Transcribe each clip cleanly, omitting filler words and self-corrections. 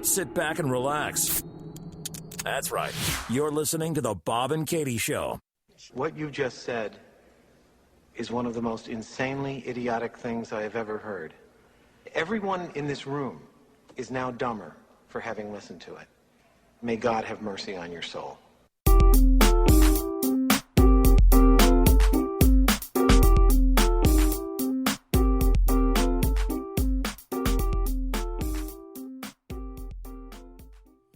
Sit back and relax. That's right. You're listening to the Bob and Katie Show. What you just said is one of the most insanely idiotic things I have ever heard. Everyone in this room is now dumber for having listened to it. May God have mercy on your soul.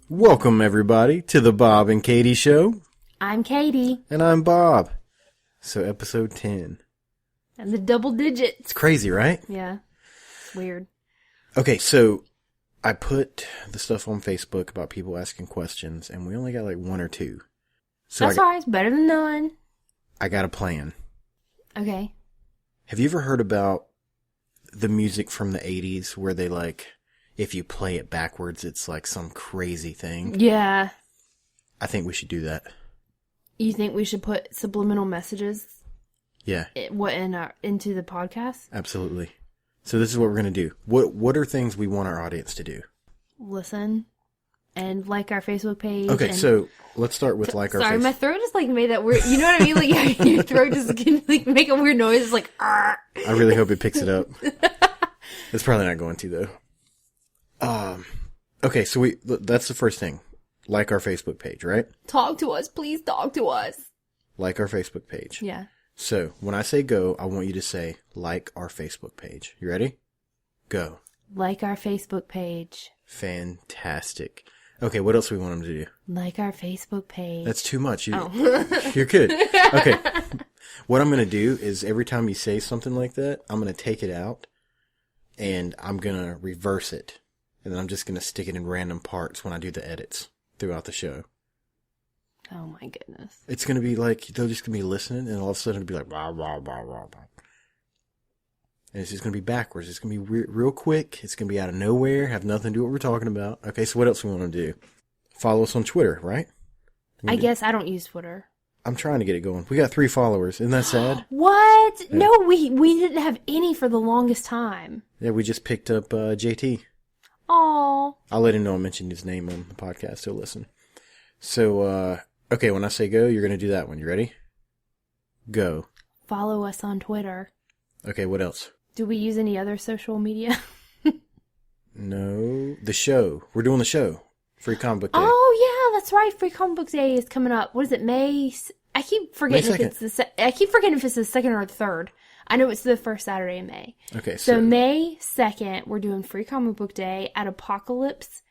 Welcome, everybody, to the Bob and Katie Show. I'm Katie. And I'm Bob. So, episode 10. And the double digits. It's crazy, right? Yeah. It's weird. Okay, so I put the stuff on Facebook about people asking questions, and we only got like one or two. So That's alright. It's better than none. I got a plan. Okay. Have you ever heard about the music from the 80s where they like, if you play it backwards, it's like some crazy thing? Yeah. I think we should do that. You think we should put subliminal messages Yeah. into the podcast? Absolutely. So this is what we're going to do. What are things we want our audience to do? Listen. And like our Facebook page. Okay, so let's start with our Sorry, Facebook. my throat just like made that weird, you know what I mean? Like your throat just can like make a weird noise. It's like, Arr. I really hope it picks it up. It's probably not going to, though. Okay, so that's the first thing. Like our Facebook page, right? Talk to us. Please talk to us. Like our Facebook page. Yeah. So, when I say go, I want you to say, like our Facebook page. You ready? Go. Like our Facebook page. Fantastic. Okay, what else do we want them to do? Like our Facebook page. That's too much. Oh. You're good. Okay. What I'm going to do is every time you say something like that, I'm going to take it out and I'm going to reverse it. And then I'm just going to stick it in random parts when I do the edits throughout the show. Oh my goodness. It's going to be like, they're just going to be listening and all of a sudden it'll be like, rah, rah, rah, rah, rah. And it's just going to be backwards. It's going to be real quick. It's going to be out of nowhere, have nothing to do with what we're talking about. Okay, so what else we want to do? Follow us on Twitter, right? I guess I don't use Twitter. I'm trying to get it going. We got 3 followers. Isn't that sad? What? Yeah. No, we didn't have any for the longest time. Yeah, we just picked up JT. Aw. I'll let him know I mentioned his name on the podcast. He'll listen. So, okay, when I say go, you're going to do that one. You ready? Go. Follow us on Twitter. Okay, what else? Do we use any other social media? No. The show. We're doing the show. Free Comic Book Day. Oh, yeah, that's right. Free Comic Book Day is coming up. What is it, May? I keep forgetting May if it's I keep forgetting if it's the 2nd or the 3rd. I know it's the first Saturday in May. Okay, So May 2nd, we're doing Free Comic Book Day at Apocalypse.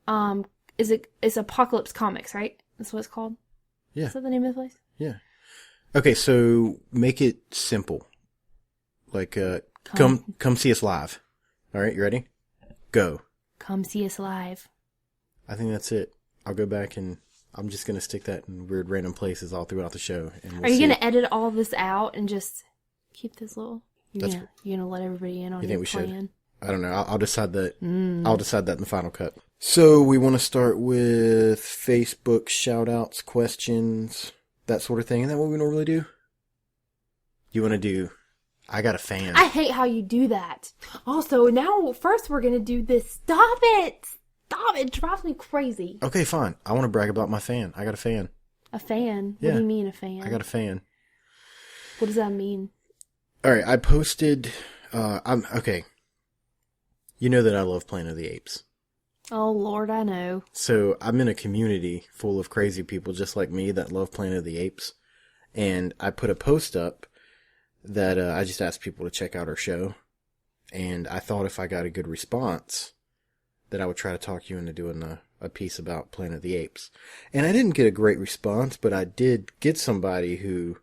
It's Apocalypse Comics, right? That's what it's called? Yeah. Is that the name of the place? Yeah. Okay, so make it simple. Like, come see us live. All right, you ready? Go. Come see us live. I think that's it. I'll go back and I'm just going to stick that in weird random places all throughout the show. And we'll Are you see. going to edit all this out and just keep this little... You're That's- going to let everybody in on You your think we should? plan? I don't know. I'll decide that. I'll decide that in the final cut. So we want to start with Facebook shout-outs, questions, that sort of thing. Isn't that what we normally do? You want to do... I got a fan. I hate how you do that. Also, now, first we're going to do this. Stop it! Stop it! It drives me crazy. Okay, fine. I want to brag about my fan. I got a fan. A fan? Yeah. What do you mean a fan? I got a fan. What does that mean? All right, I posted... okay. You know that I love Planet of the Apes. Oh, Lord, I know. So I'm in a community full of crazy people just like me that love Planet of the Apes. And I put a post up that I just asked people to check out our show. And I thought if I got a good response, that I would try to talk you into doing a piece about Planet of the Apes. And I didn't get a great response, but I did get somebody who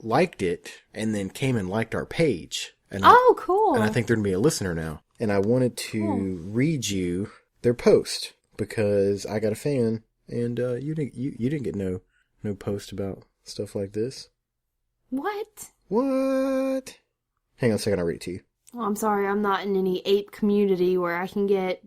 liked it and then came and liked our page. And Cool. And I think they're going to be a listener now. And I wanted to read you their post because I got a fan and you didn't get no post about stuff like this. What? What? Hang on a second, I'll read it to you. Well, I'm sorry, I'm not in any ape community where I can get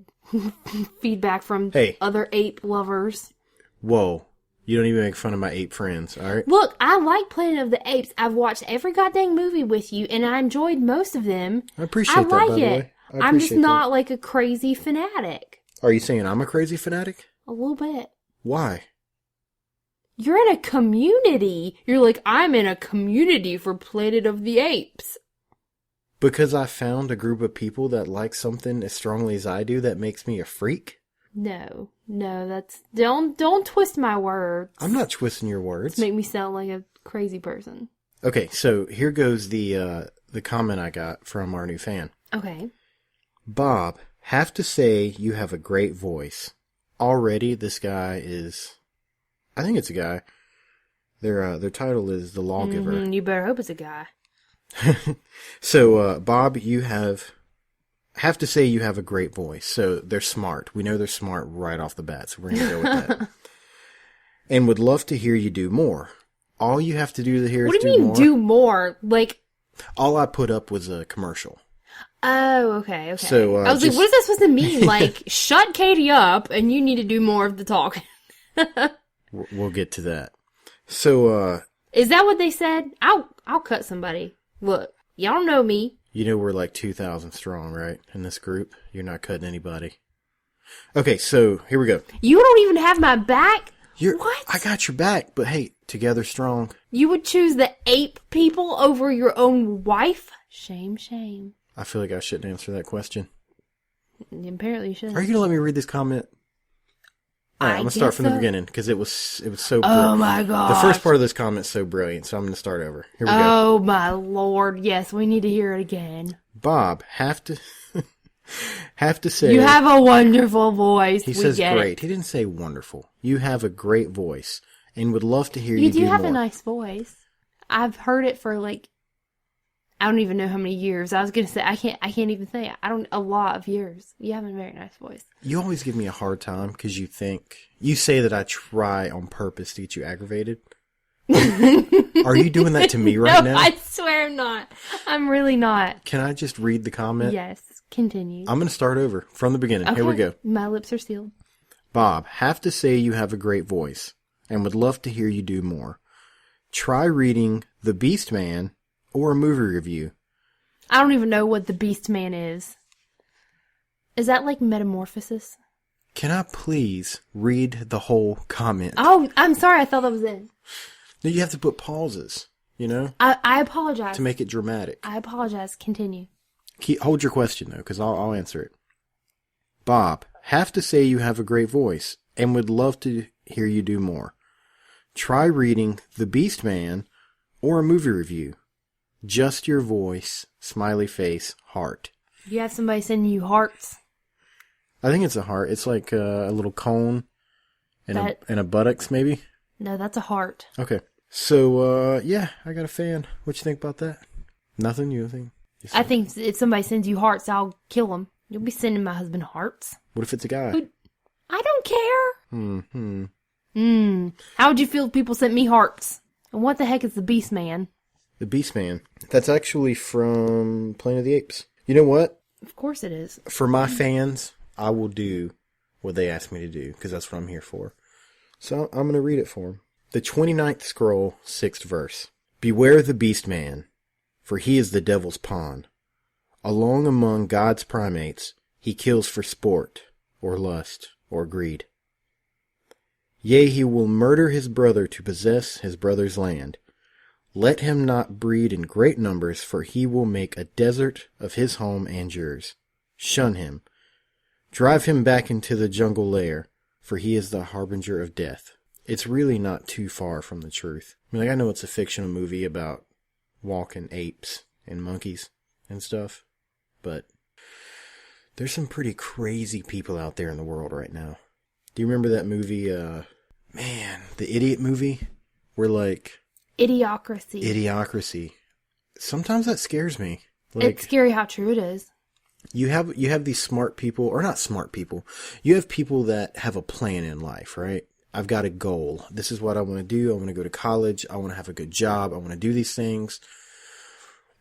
feedback from other ape lovers. Whoa. You don't even make fun of my ape friends, alright? Look, I like Planet of the Apes. I've watched every goddamn movie with you, and I enjoyed most of them. I appreciate that, by the way. I'm just not like a crazy fanatic. Are you saying I'm a crazy fanatic? A little bit. Why? You're in a community. You're like, I'm in a community for Planet of the Apes. Because I found a group of people that like something as strongly as I do that makes me a freak? No, that's don't twist my words. I'm not twisting your words. Make me sound like a crazy person. Okay, so here goes the comment I got from our new fan. Okay. Bob, have to say you have a great voice. Already, this guy is, I think it's a guy. Their title is The Lawgiver. You better hope it's a guy. So, Bob, you have to say you have a great voice. So they're smart. We know they're smart right off the bat. So we're going to go with that. And would love to hear you do more. All you have to do to hear What is do you mean more. do more? Like, All I put up was a commercial. oh, okay. So, I was like, what is that supposed to mean? Like, shut Katie up and you need to do more of the talking. We'll get to that. So, Is that what they said? I'll cut somebody. Look, y'all don't know me. you know we're like 2,000 strong, right? In this group. You're not cutting anybody. Okay, so here we go. You don't even have my back? What? I got your back, but hey, together strong. You would choose the ape people over your own wife? Shame, shame. I feel like I shouldn't answer that question. Apparently you should. Are you going to let me read this comment? All right, I'm going to start from the beginning because it was so Oh my god. The first part of this comment is so brilliant, so I'm going to start over. Here we go. Oh my lord. Yes, we need to hear it again. Bob, have to say... You have a wonderful voice. He We says get great. it. He didn't say wonderful. You have a great voice and would love to hear you You do do have more. a nice voice. I've heard it for like, I don't even know how many years. I was gonna say I can't even say it. A lot of years. You have a very nice voice. You always give me a hard time because you say that I try on purpose to get you aggravated. Are you doing that to me right No, now? I swear I'm not. I'm really not. Can I just read the comment? Yes. Continue. I'm going to start over from the beginning. Here we go. My lips are sealed. Bob, have to say you have a great voice and would love to hear you do more. Try reading The Beast Man or a movie review. I don't even know what the Beast Man is. Is that like Metamorphosis? Can I please read the whole comment? Oh, I'm sorry. I thought that was it. No, you have to put pauses, you know, I apologize. to make it dramatic. I apologize. Continue. Hold your question, though, because I'll answer it. Bob, have to say you have a great voice and would love to hear you do more. Try reading The Beast Man or a movie review. Just your voice, smiley face, heart. You have somebody sending you hearts. I think it's a heart. It's like a little cone and a buttocks, maybe. No, that's a heart. Okay. So, yeah, I got a fan. What you think about that? Nothing? You think? I think if somebody sends you hearts, I'll kill them. You'll be sending my husband hearts. What if it's a guy? I don't care. Mm-hmm. How would you feel if people sent me hearts? And what the heck is the Beast Man? The Beast Man. That's actually from Planet of the Apes. You know what? Of course it is. For my fans, I will do what they ask me to do, because that's what I'm here for. So I'm going to read it for them. The 29th scroll, 6th verse. Beware the Beast Man, for he is the devil's pawn. Along among God's primates, he kills for sport, or lust, or greed. Yea, he will murder his brother to possess his brother's land. Let him not breed in great numbers, for he will make a desert of his home and yours. Shun him. Drive him back into the jungle lair, for he is the harbinger of death. It's really not too far from the truth. I mean, I know it's a fictional movie about walking apes and monkeys and stuff, but there's some pretty crazy people out there in the world right now. Do you remember that movie, the Idiot movie? Where like... Idiocracy. Sometimes that scares me. Like, It's scary how true it is. You have these smart people, or not smart people. You have people that have a plan in life, right? I've got a goal. This is what I want to do. I want to go to college. I want to have a good job. I want to do these things.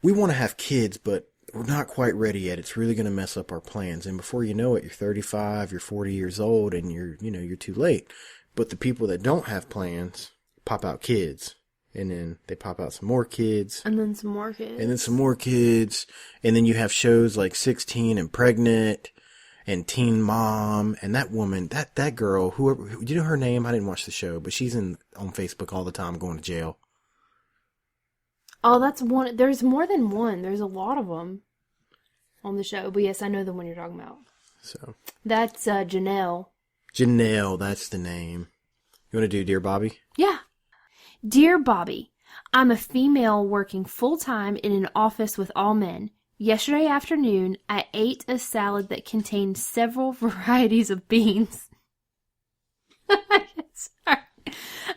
We want to have kids, but we're not quite ready yet. It's really going to mess up our plans. And before you know it, you're 35, you're 40 years old, and you're too late. But the people that don't have plans pop out kids. And then they pop out some more kids. And then some more kids. And then some more kids. And then you have shows like 16 and Pregnant. and Teen Mom, and that woman, that girl, whoever, you know her name? I didn't watch the show, but she's on Facebook all the time going to jail. Oh, that's one. There's more than one. There's a lot of them on the show. But yes, I know the one you're talking about. So That's Janelle. Janelle, that's the name. You want to do Dear Bobby? Yeah. Dear Bobby, I'm a female working full-time in an office with all men. Yesterday afternoon, I ate a salad that contained several varieties of beans. Sorry.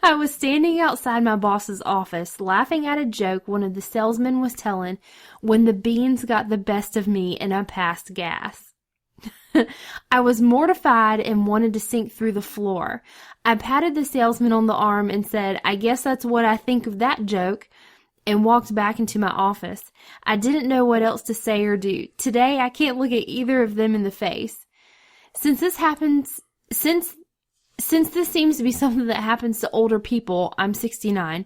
I was standing outside my boss's office, laughing at a joke one of the salesmen was telling when the beans got the best of me and I passed gas. I was mortified and wanted to sink through the floor. I patted the salesman on the arm and said, I guess that's what I think of that joke, and walked back into my office. I didn't know what else to say or do. Today, I can't look at either of them in the face. Since this seems to be something that happens to older people, I'm 69,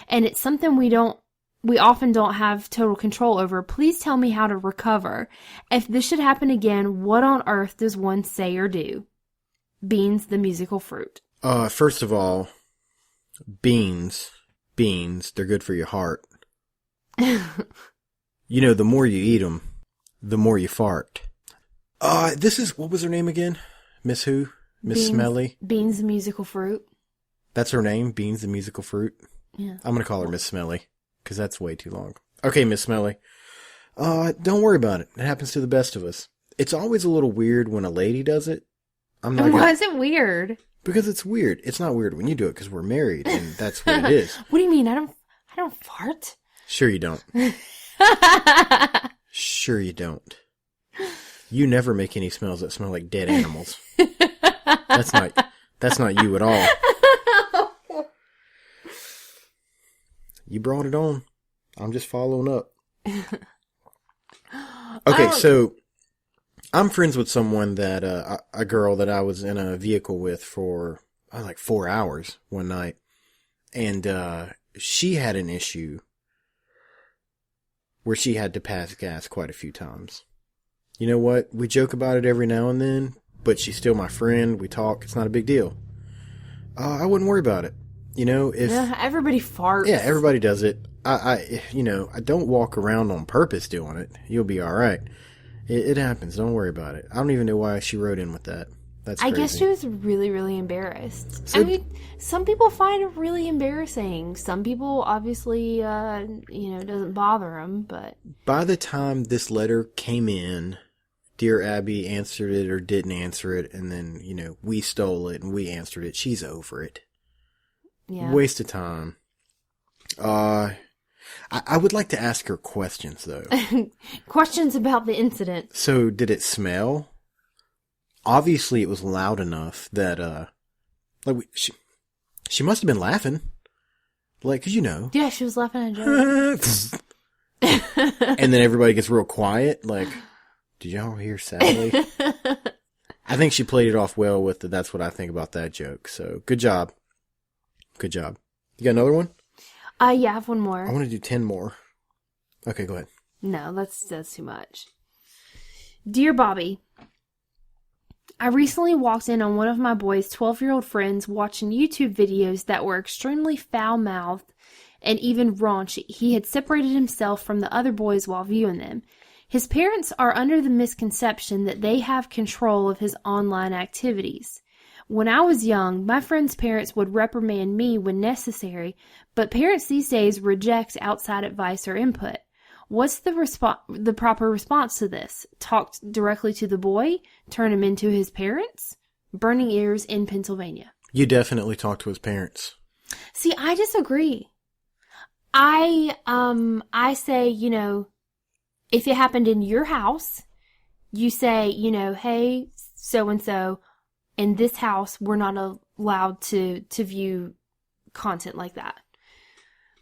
and it's something we often don't have total control over. Please tell me how to recover. If this should happen again, what on earth does one say or do? Beans, the musical fruit. First of all, beans, they're good for your heart. You know, the more you eat them, the more you fart. What was her name again? Miss who? Miss Smelly? Beans, the musical fruit. That's her name? Beans, the musical fruit? Yeah. I'm going to call her Miss Smelly, because that's way too long. Okay, Miss Smelly. Don't worry about it. It happens to the best of us. It's always a little weird when a lady does it. Why is it weird? Because it's weird. It's not weird when you do it, because we're married, and that's what it is. What do you mean? I don't fart. Sure you don't. Sure you don't. You never make any smells that smell like dead animals. That's not you at all. You brought it on. I'm just following up. Okay, so I'm friends with someone that, a girl that I was in a vehicle with for like 4 hours one night. And, she had an issue where she had to pass gas quite a few times. You know what? We joke about it every now and then, but she's still my friend. We talk. It's not a big deal. I wouldn't worry about it. You know, yeah, everybody farts. Yeah, everybody does it. I don't walk around on purpose doing it. You'll be all right. It happens. Don't worry about it. I don't even know why she wrote in with that. That's crazy. I guess she was really, really embarrassed. So, I mean, some people find it really embarrassing. Some people, obviously, it doesn't bother them, but... By the time this letter came in, Dear Abby answered it or didn't answer it, and then, we stole it and we answered it. She's over it. Yeah. Waste of time. I would like to ask her questions, though. Questions about the incident. So, did it smell? Obviously, it was loud enough that, she must have been laughing. Like, 'cause Yeah, she was laughing at a joke. And then everybody gets real quiet. Like, did y'all hear Sally? I think she played it off well with that's what I think about that joke. So, good job. Good job. You got another one? Yeah, I have one more. I want to do 10 more. Okay, go ahead. No, that's too much. Dear Bobby, I recently walked in on one of my boy's 12-year-old friends watching YouTube videos that were extremely foul-mouthed and even raunchy. He had separated himself from the other boys while viewing them. His parents are under the misconception that they have control of his online activities. When I was young, my friends' parents would reprimand me when necessary, but parents these days reject outside advice or input. What's the proper response to this? Talk directly to the boy? Turn him into his parents? Burning ears in Pennsylvania. You definitely talk to his parents. See, I disagree. I say, if it happened in your house, you say, hey, so-and-so, in this house, we're not allowed to view content like that.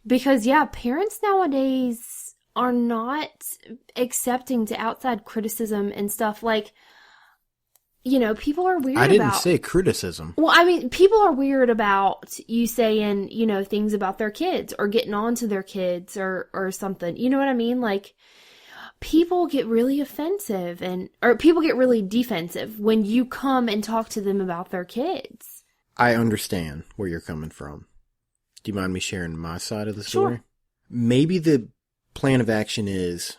Because, yeah, parents nowadays are not accepting to outside criticism and stuff. Like, people are weird about... I didn't say criticism. Well, I mean, people are weird about you saying, things about their kids or getting on to their kids or something. You know what I mean? Like, people get really offensive or people get really defensive when you come and talk to them about their kids. I understand where you're coming from. Do you mind me sharing my side of the story? Sure. Maybe the plan of action is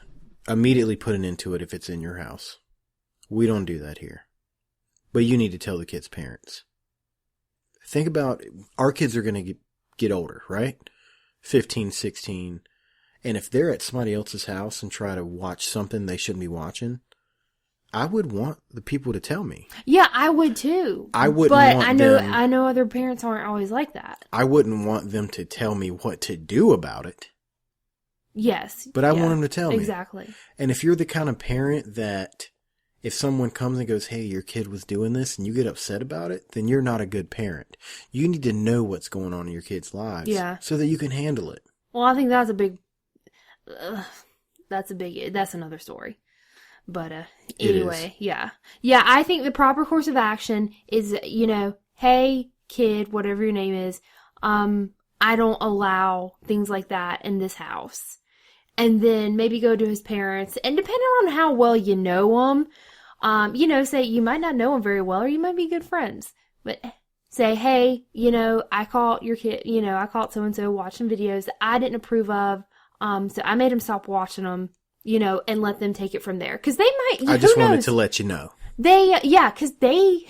immediately put an end to it if it's in your house. We don't do that here. But you need to tell the kids' parents. Think about, our kids are going to get older, right? 15, 16. And if they're at somebody else's house and try to watch something they shouldn't be watching, I would want the people to tell me. Yeah, I would too. I wouldn't but want I know other parents aren't always like that. I wouldn't want them to tell me what to do about it. Yes. But I want them to tell me. Exactly. And if you're the kind of parent that if someone comes and goes, hey, your kid was doing this, and you get upset about it, then you're not a good parent. You need to know what's going on in your kids' lives. Yeah. So that you can handle it. Well, I think that's a big... that's another story. But anyway, yeah. Yeah, I think the proper course of action is, hey, kid, whatever your name is, I don't allow things like that in this house. And then maybe go to his parents. And depending on how well you know them, say you might not know them very well or you might be good friends. But say, hey, I caught your kid, I caught so-and-so watching videos that I didn't approve of. So I made him stop watching them, and let them take it from there. Because they might, I just wanted to let you know. Because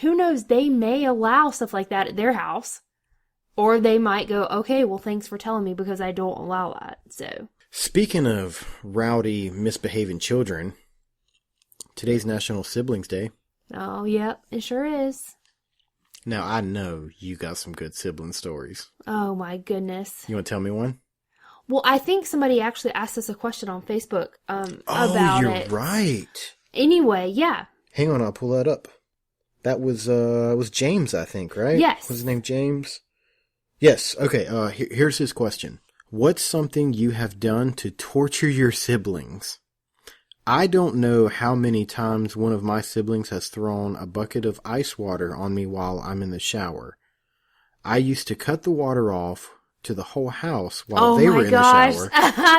who knows, they may allow stuff like that at their house. Or they might go, okay, well, thanks for telling me because I don't allow that. So. Speaking of rowdy, misbehaving children, today's National Siblings Day. Oh, yep, it sure is. Now, I know you got some good sibling stories. Oh, my goodness. You want to tell me one? Well, I think somebody actually asked us a question on Facebook about it. Oh, you're right. Anyway, yeah. Hang on, I'll pull that up. That was James, I think, right? Yes. Was his name James? Yes. Okay, here's his question. What's something you have done to torture your siblings? I don't know how many times one of my siblings has thrown a bucket of ice water on me while I'm in the shower. I used to cut the water off to the whole house while they were in the shower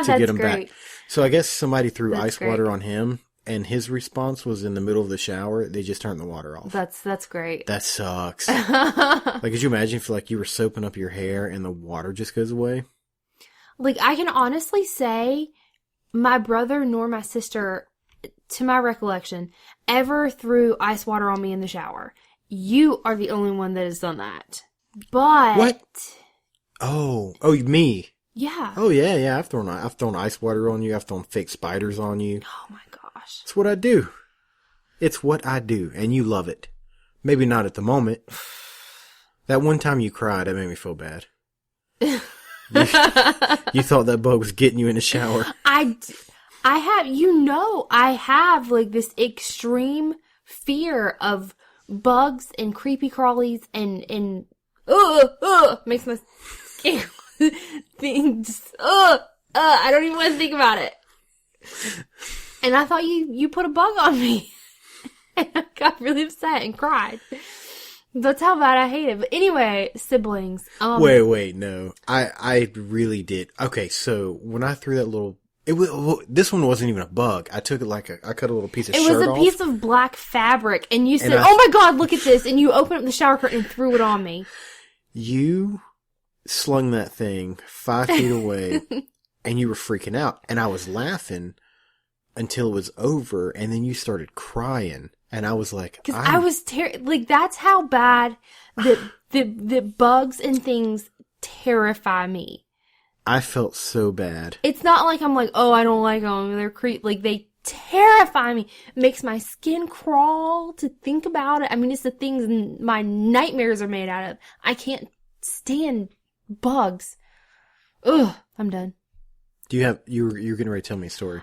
to get them back. So I guess somebody threw ice water on him, and his response was in the middle of the shower, they just turned the water off. That's great. That sucks. Like, could you imagine if you were soaping up your hair and the water just goes away? Like, I can honestly say my brother nor my sister, to my recollection, ever threw ice water on me in the shower. You are the only one that has done that. But... What? Oh, me. Yeah. Oh, yeah. I've thrown ice water on you. I've thrown fake spiders on you. Oh, my gosh. It's what I do. It's what I do, and you love it. Maybe not at the moment. That one time you cried, that made me feel bad. You thought that bug was getting you in the shower. I have like this extreme fear of bugs and creepy crawlies and makes my skin things. I don't even want to think about it. And I thought you put a bug on me. And I got really upset and cried. That's how bad I hate it. But anyway, siblings. Wait, no. I really did. Okay, so when I threw that this one wasn't even a bug. I took it I cut a little piece of shirt off. It was a piece of black fabric, and you said, oh my God, look at this, and you opened up the shower curtain and threw it on me. You slung that thing 5 feet away, and you were freaking out, and I was laughing until it was over, and then you started crying. And I was like, because I was that's how bad the bugs and things terrify me. I felt so bad. It's not like I'm like, oh, I don't like them. They're like they terrify me. It makes my skin crawl to think about it. I mean, it's the things my nightmares are made out of. I can't stand bugs. Ugh, I'm done. Do you have you're getting ready to tell me a story?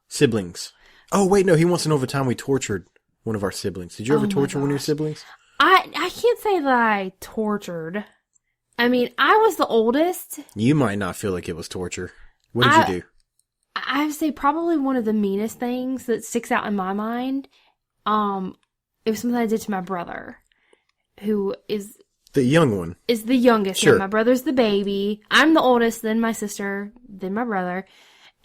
Siblings. Oh, wait, no, he wants to know if the time we tortured one of our siblings. Did you ever torture one of your siblings? I can't say that I tortured. I mean, I was the oldest. You might not feel like it was torture. What did you do? I would say probably one of the meanest things that sticks out in my mind, it was something I did to my brother, who is... The young one. Is the youngest. Sure. My brother's the baby. I'm the oldest, then my sister, then my brother.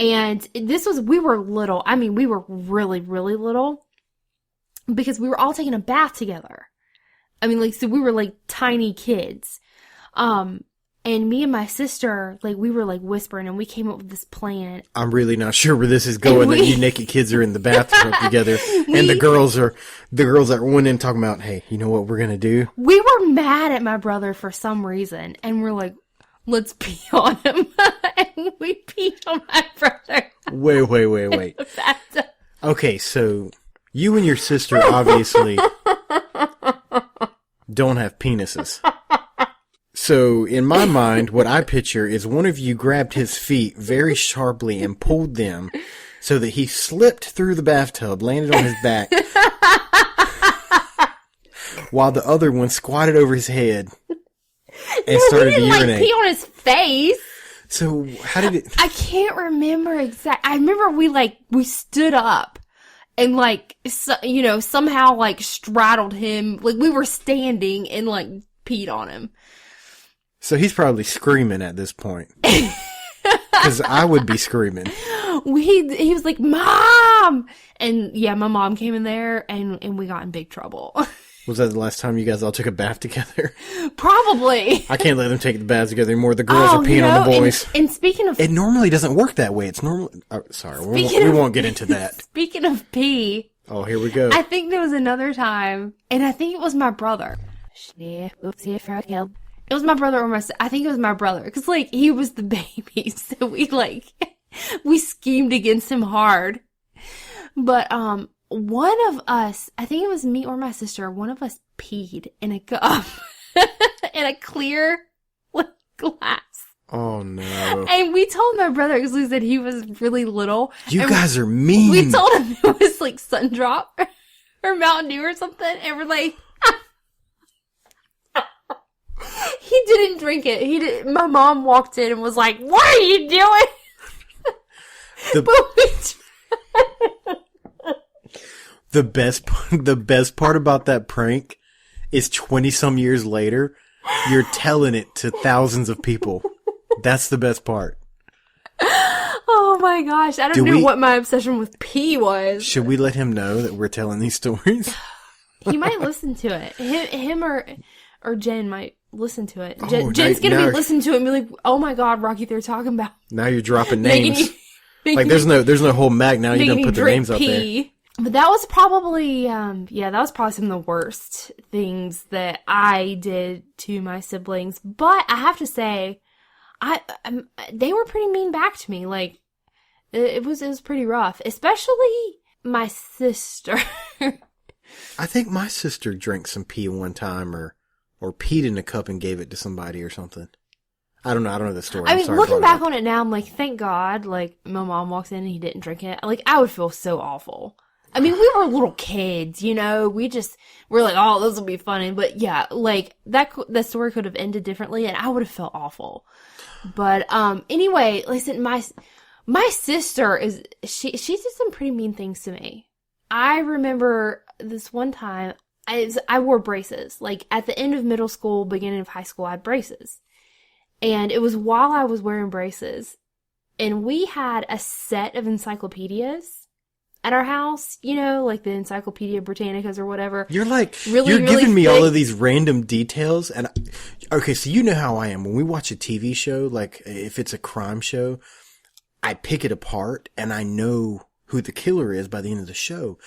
And we were little. I mean, we were really, really little because we were all taking a bath together. I mean, like, so we were like tiny kids. And me and my sister, like, we were like whispering and we came up with this plan. I'm really not sure where this is going, that you naked kids are in the bathtub together and the girls that went in talking about, hey, you know what we're going to do? We were mad at my brother for some reason and we're like, let's pee on him. And we peed on my brother. Wait. Okay, so you and your sister obviously don't have penises. So, in my mind, what I picture is one of you grabbed his feet very sharply and pulled them so that he slipped through the bathtub, landed on his back, while the other one squatted over his head and started to urinate. Like, pee on his face. So, how did it... I can't remember I remember we stood up and, like, somehow, like, straddled him. Like, we were standing and, like, peed on him. So he's probably screaming at this point. Because I would be screaming. He was like, Mom! And yeah, my mom came in there and we got in big trouble. Was that the last time you guys all took a bath together? Probably. I can't let them take the baths together anymore. The girls are peeing on the boys. And speaking of... It normally doesn't work that way. It's normal... sorry, we won't get into that. Speaking of pee... Oh, here we go. I think there was another time, and I think it was my brother. It was my brother or I think it was my brother. Because, like, he was the baby. So we schemed against him hard. But, one of us, I think it was me or my sister, one of us peed in a cup. In a clear glass. Oh, no. And we told my brother, because we said he was really little. You guys are mean. We told him it was, like, Sundrop or Mountain Dew or something. And we're like... He didn't drink it. My mom walked in and was like, "What are you doing?" The best part about that prank is 20-some years later, you're telling it to thousands of people. That's the best part. Oh my gosh. I don't know what my obsession with pee was. Should we let him know that we're telling these stories? He might listen to it. Him or Jen might listen to it. Jen's going to be listening to it and be like, "Oh my God, Rocky, they're talking about." Now you're dropping names. There's no whole mag now. You don't put the names out there. But that was probably, that was probably some of the worst things that I did to my siblings. But I have to say, they were pretty mean back to me. Like, it was pretty rough, especially my sister. I think my sister drank some pee one time, or peed in a cup and gave it to somebody or something. I don't know the story. I mean, looking back on it now, I'm like, thank God, like, my mom walks in and he didn't drink it. Like, I would feel so awful. I mean, we were little kids, we're like, oh, this will be funny. But yeah, like, that story could have ended differently and I would have felt awful. But, anyway, listen, my sister she did some pretty mean things to me. I remember this one time, I wore braces. Like, at the end of middle school, beginning of high school, I had braces. And it was while I was wearing braces. And we had a set of encyclopedias at our house, like the Encyclopedia Britannicas or whatever. You're like, really, you're really giving me thick. all of these random details. And okay, so you know how I am. When we watch a TV show, like if it's a crime show, I pick it apart and I know who the killer is by the end of the show.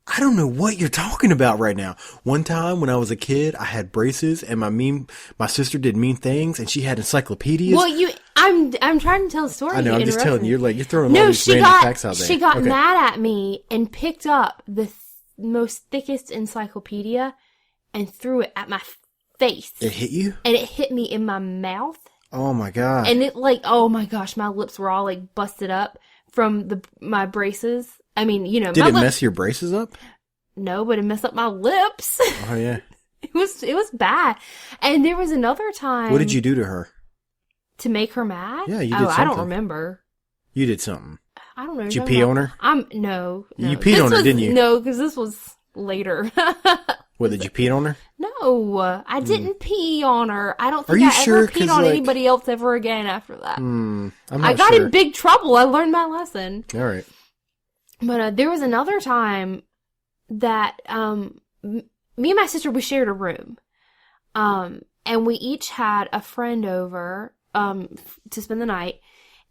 I don't know what you're talking about right now. One time when I was a kid, I had braces and my sister did mean things and she had encyclopedias. Well, I'm trying to tell a story. I know, I'm just telling you, you're throwing all these random facts out there. She got mad at me and picked up the most thickest encyclopedia and threw it at my face. It hit you? And it hit me in my mouth. Oh my God. And it oh my gosh, my lips were all like busted up from my braces. I mean, Did it mess your braces up? No, but it messed up my lips. Oh yeah. It was bad. And there was another time. What did you do to her? To make her mad? Yeah, you did something. I don't remember. You did something. I don't know. Did you pee on her? No. You peed on her, didn't you? No, because this was later. What, did you pee on her? No, No, I didn't pee on her. I don't think you I sure? ever 'Cause, peed on like- anybody else ever again after that. I'm not I got sure. in big trouble. I learned my lesson. All right. But there was another time that me and my sister, we shared a room. And we each had a friend over to spend the night.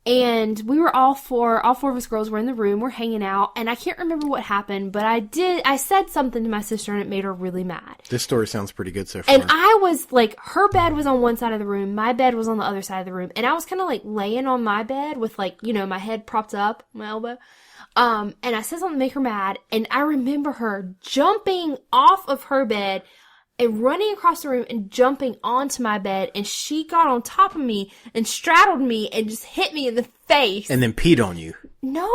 And we were all four of us girls were in the room, we're hanging out, and I can't remember what happened, but I said something to my sister and it made her really mad. This story sounds pretty good so far. And I was like, her bed was on one side of the room, my bed was on the other side of the room, and I was kind of like laying on my bed with like, you know, my head propped up, my elbow. And I said something to make her mad, and I remember her jumping off of her bed and running across the room and jumping onto my bed, and she got on top of me and straddled me and just hit me in the face. And then peed on you. No!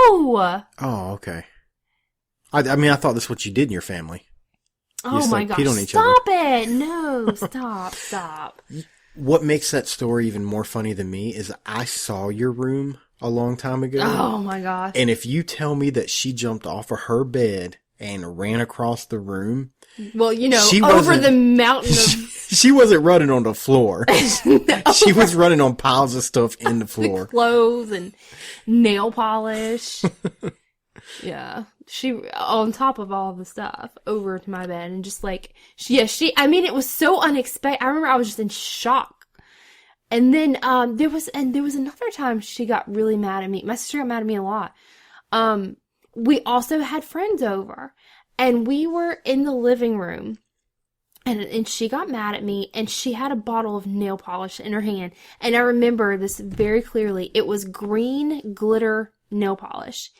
Oh, okay. I mean, I thought that's what you did in your family. You Oh just, my like, gosh, peed on each stop it! No, stop. What makes that story even more funny than me is I saw your room a long time ago. Oh my gosh. And if you tell me that she jumped off of her bed and ran across the room, Well, you know, She over wasn't- the mountain of she wasn't running on the floor. She was running on piles of stuff in the floor. clothes and nail polish. Yeah. She, on top of all the stuff, over to my bed and just like, I mean, it was so unexpected. I remember I was just in shock. And then, there was another time she got really mad at me. My sister got mad at me a lot. We also had friends over, and we were in the living room, and she got mad at me, and she had a bottle of nail polish in her hand, and I remember this very clearly. It was green glitter nail polish,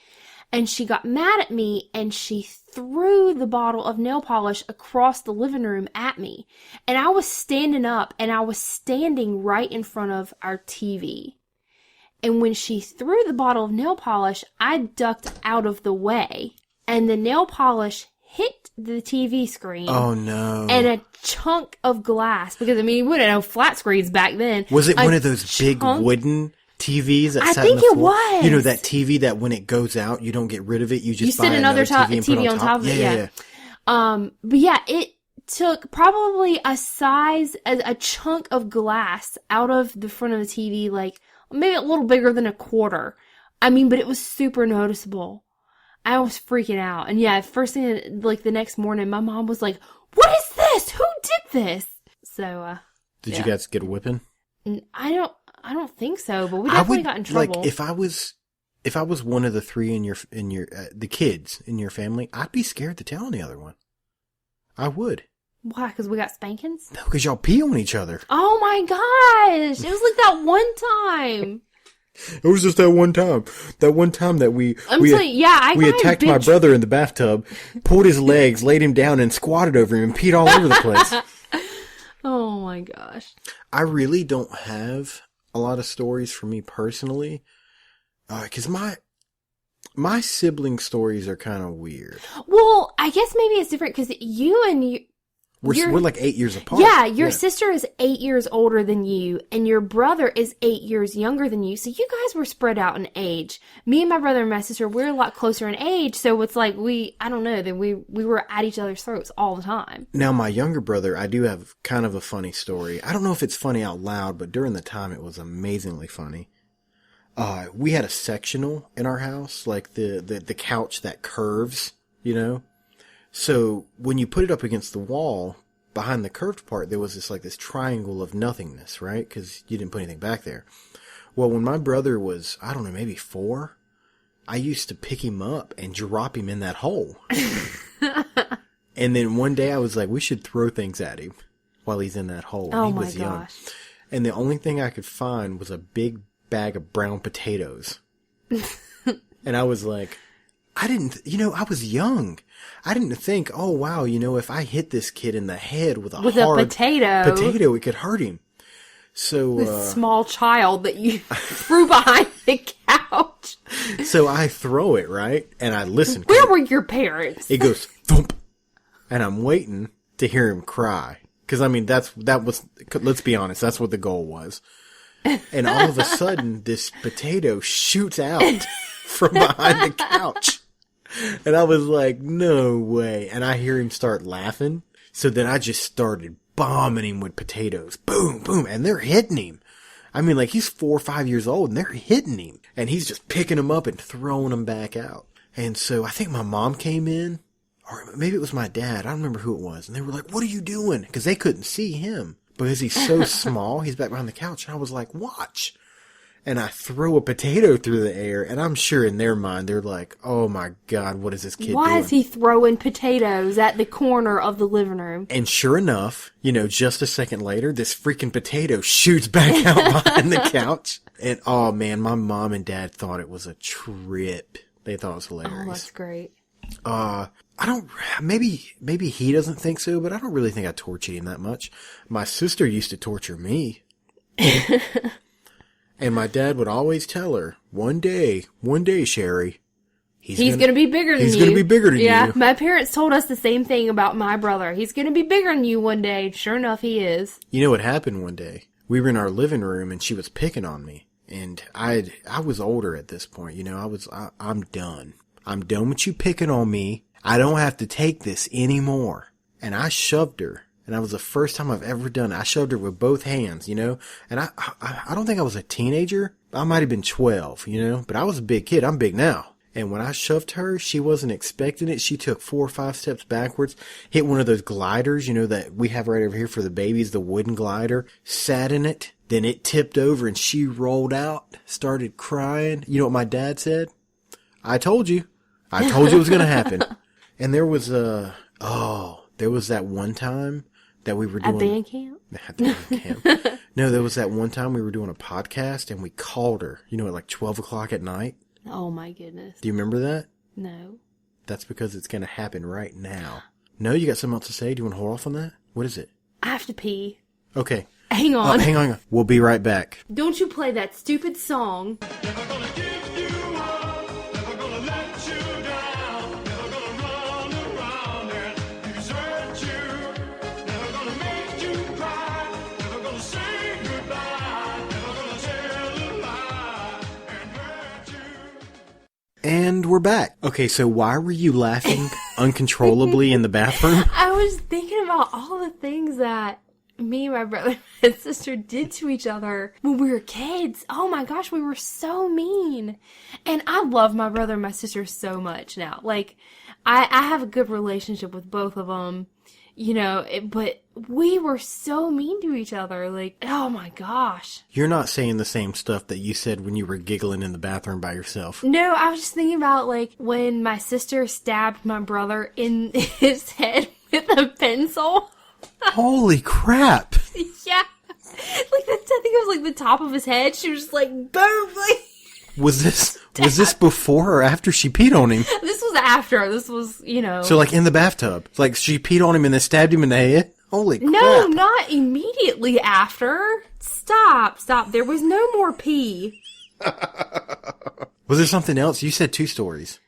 and she got mad at me, and she threw the bottle of nail polish across the living room at me, and I was standing up, and I was standing right in front of our TV. And when she threw the bottle of nail polish, I ducked out of the way. And the nail polish hit the TV screen. Oh no. And a chunk of glass. Because, I mean, we didn't have flat screens back then. Was it A one of those big chunk- wooden TVs that I sat think on the it floor? was. You know, that TV that when it goes out, you don't get rid of it. You just You sit buy another TV and put TV on top of it, yeah. But yeah, it took probably a chunk of glass out of the front of the TV, like, maybe a little bigger than a quarter. I mean, but it was super noticeable. I was freaking out. And yeah, first thing, like the next morning, my mom was like, "What is this? Who did this?" So, Did you guys get a whipping? I don't think so, but we definitely got in trouble. Like, if I was one of the three in your the kids in your family, I'd be scared to tell on the other one. I would. Why? Because we got spankings? No, because y'all pee on each other. Oh my gosh! It was like that one time. It was just that one time. That one time that we attacked my brother in the bathtub, pulled his legs, laid him down, and squatted over him and peed all over the place. Oh my gosh. I really don't have a lot of stories for me personally, because my sibling stories are kind of weird. Well, I guess maybe it's different because We're like 8 years apart. Yeah, your sister is 8 years older than you, and your brother is 8 years younger than you. So you guys were spread out in age. Me and my brother and my sister, we're a lot closer in age. So it's like we were at each other's throats all the time. Now, my younger brother, I do have kind of a funny story. I don't know if it's funny out loud, but during the time it was amazingly funny. We had a sectional in our house, like the couch that curves, you know? So when you put it up against the wall, behind the curved part, there was this triangle of nothingness, right? Because you didn't put anything back there. Well, when my brother was, I don't know, maybe 4, I used to pick him up and drop him in that hole. And then one day I was like, we should throw things at him while he's in that hole. Oh he my was young. gosh. And the only thing I could find was a big bag of brown potatoes. And I was like, I was young. I didn't think, oh wow, if I hit this kid in the head with a potato, it could hurt him. So, this small child that you threw behind the couch. So I throw it, right? And I listen. Where were your parents? It goes thump. And I'm waiting to hear him cry. Cause I mean, that was, let's be honest, that's what the goal was. And all of a sudden, this potato shoots out from behind the couch. And I was like, no way. And I hear him start laughing. So then I just started bombing him with potatoes. Boom, boom. And they're hitting him. I mean, like, he's 4 or 5 years old and they're hitting him. And he's just picking them up and throwing them back out. And so I think my mom came in, or maybe it was my dad. I don't remember who it was. And they were like, what are you doing? Because they couldn't see him. Because he's so small, he's back behind the couch. And I was like, watch. And I throw a potato through the air, and I'm sure in their mind, they're like, oh my God, what is this kid doing? Why is he throwing potatoes at the corner of the living room? And sure enough, just a second later, this freaking potato shoots back out behind the couch. And oh man, my mom and dad thought it was a trip. They thought it was hilarious. Oh, that's great. Maybe he doesn't think so, but I don't really think I tortured him that much. My sister used to torture me. And my dad would always tell her, one day, Sherry, he's gonna be bigger than you. He's gonna be bigger than you. Yeah, my parents told us the same thing about my brother. He's gonna be bigger than you one day. Sure enough, he is. You know what happened one day? We were in our living room and she was picking on me. And I was older at this point, I'm done. I'm done with you picking on me. I don't have to take this anymore. And I shoved her. And that was the first time I've ever done it. I shoved her with both hands, And I don't think I was a teenager. I might have been 12, But I was a big kid. I'm big now. And when I shoved her, she wasn't expecting it. She took 4 or 5 steps backwards, hit one of those gliders, that we have right over here for the babies, the wooden glider, sat in it. Then it tipped over and she rolled out, started crying. You know what my dad said? I told you. I told you it was going to happen. And there was there was that one time that we were doing at band camp. At the band camp. No, there was that one time we were doing a podcast and we called her, at like 12 o'clock at night. Oh my goodness. Do you remember that? No. That's because it's going to happen right now. No, you got something else to say? Do you want to hold off on that? What is it? I have to pee. Okay. Hang on. Hang on. We'll be right back. Don't you play that stupid song. Never gonna give you up, never gonna let you down, never gonna run around and desert you, never gonna make you cry, never gonna say goodbye, never gonna tell a lie and hurt you. And we're back. Okay, so why were you laughing uncontrollably in the bathroom? I was thinking about all the things that me, my brother, and sister did to each other when we were kids. Oh my gosh, we were so mean. And I love my brother and my sister so much now. Like, I have a good relationship with both of them, but we were so mean to each other. Like, oh my gosh. You're not saying the same stuff that you said when you were giggling in the bathroom by yourself. No, I was just thinking about, like, when my sister stabbed my brother in his head with a pencil. Holy crap. Yeah. Like, I think it was, like, the top of his head. She was just, like, boom. Like, was this before or after she peed on him? This was after. This was, So, like, in the bathtub. Like, she peed on him and then stabbed him in the head? Holy crap. No, not immediately after. Stop. There was no more pee. Was there something else? You said 2 stories.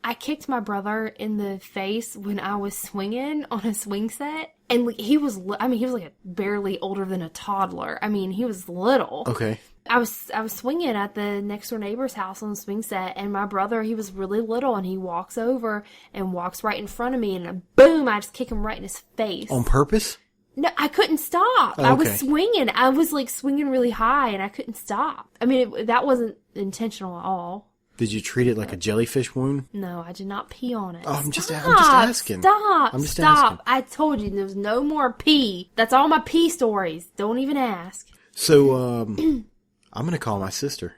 I kicked my brother in the face when I was swinging on a swing set. And he was like barely older than a toddler. I mean, he was little. Okay. I was swinging at the next door neighbor's house on the swing set, and my brother, he was really little, and he walks over and walks right in front of me, and boom, I just kick him right in his face. On purpose? No, I couldn't stop. Oh, okay. I was swinging. I was like swinging really high, and I couldn't stop. I mean, that wasn't intentional at all. Did you treat it like a jellyfish wound? No, I did not pee on it. Oh, I'm just asking. Stop. I'm just asking. I told you there was no more pee. That's all my pee stories. Don't even ask. So, I'm gonna call my sister.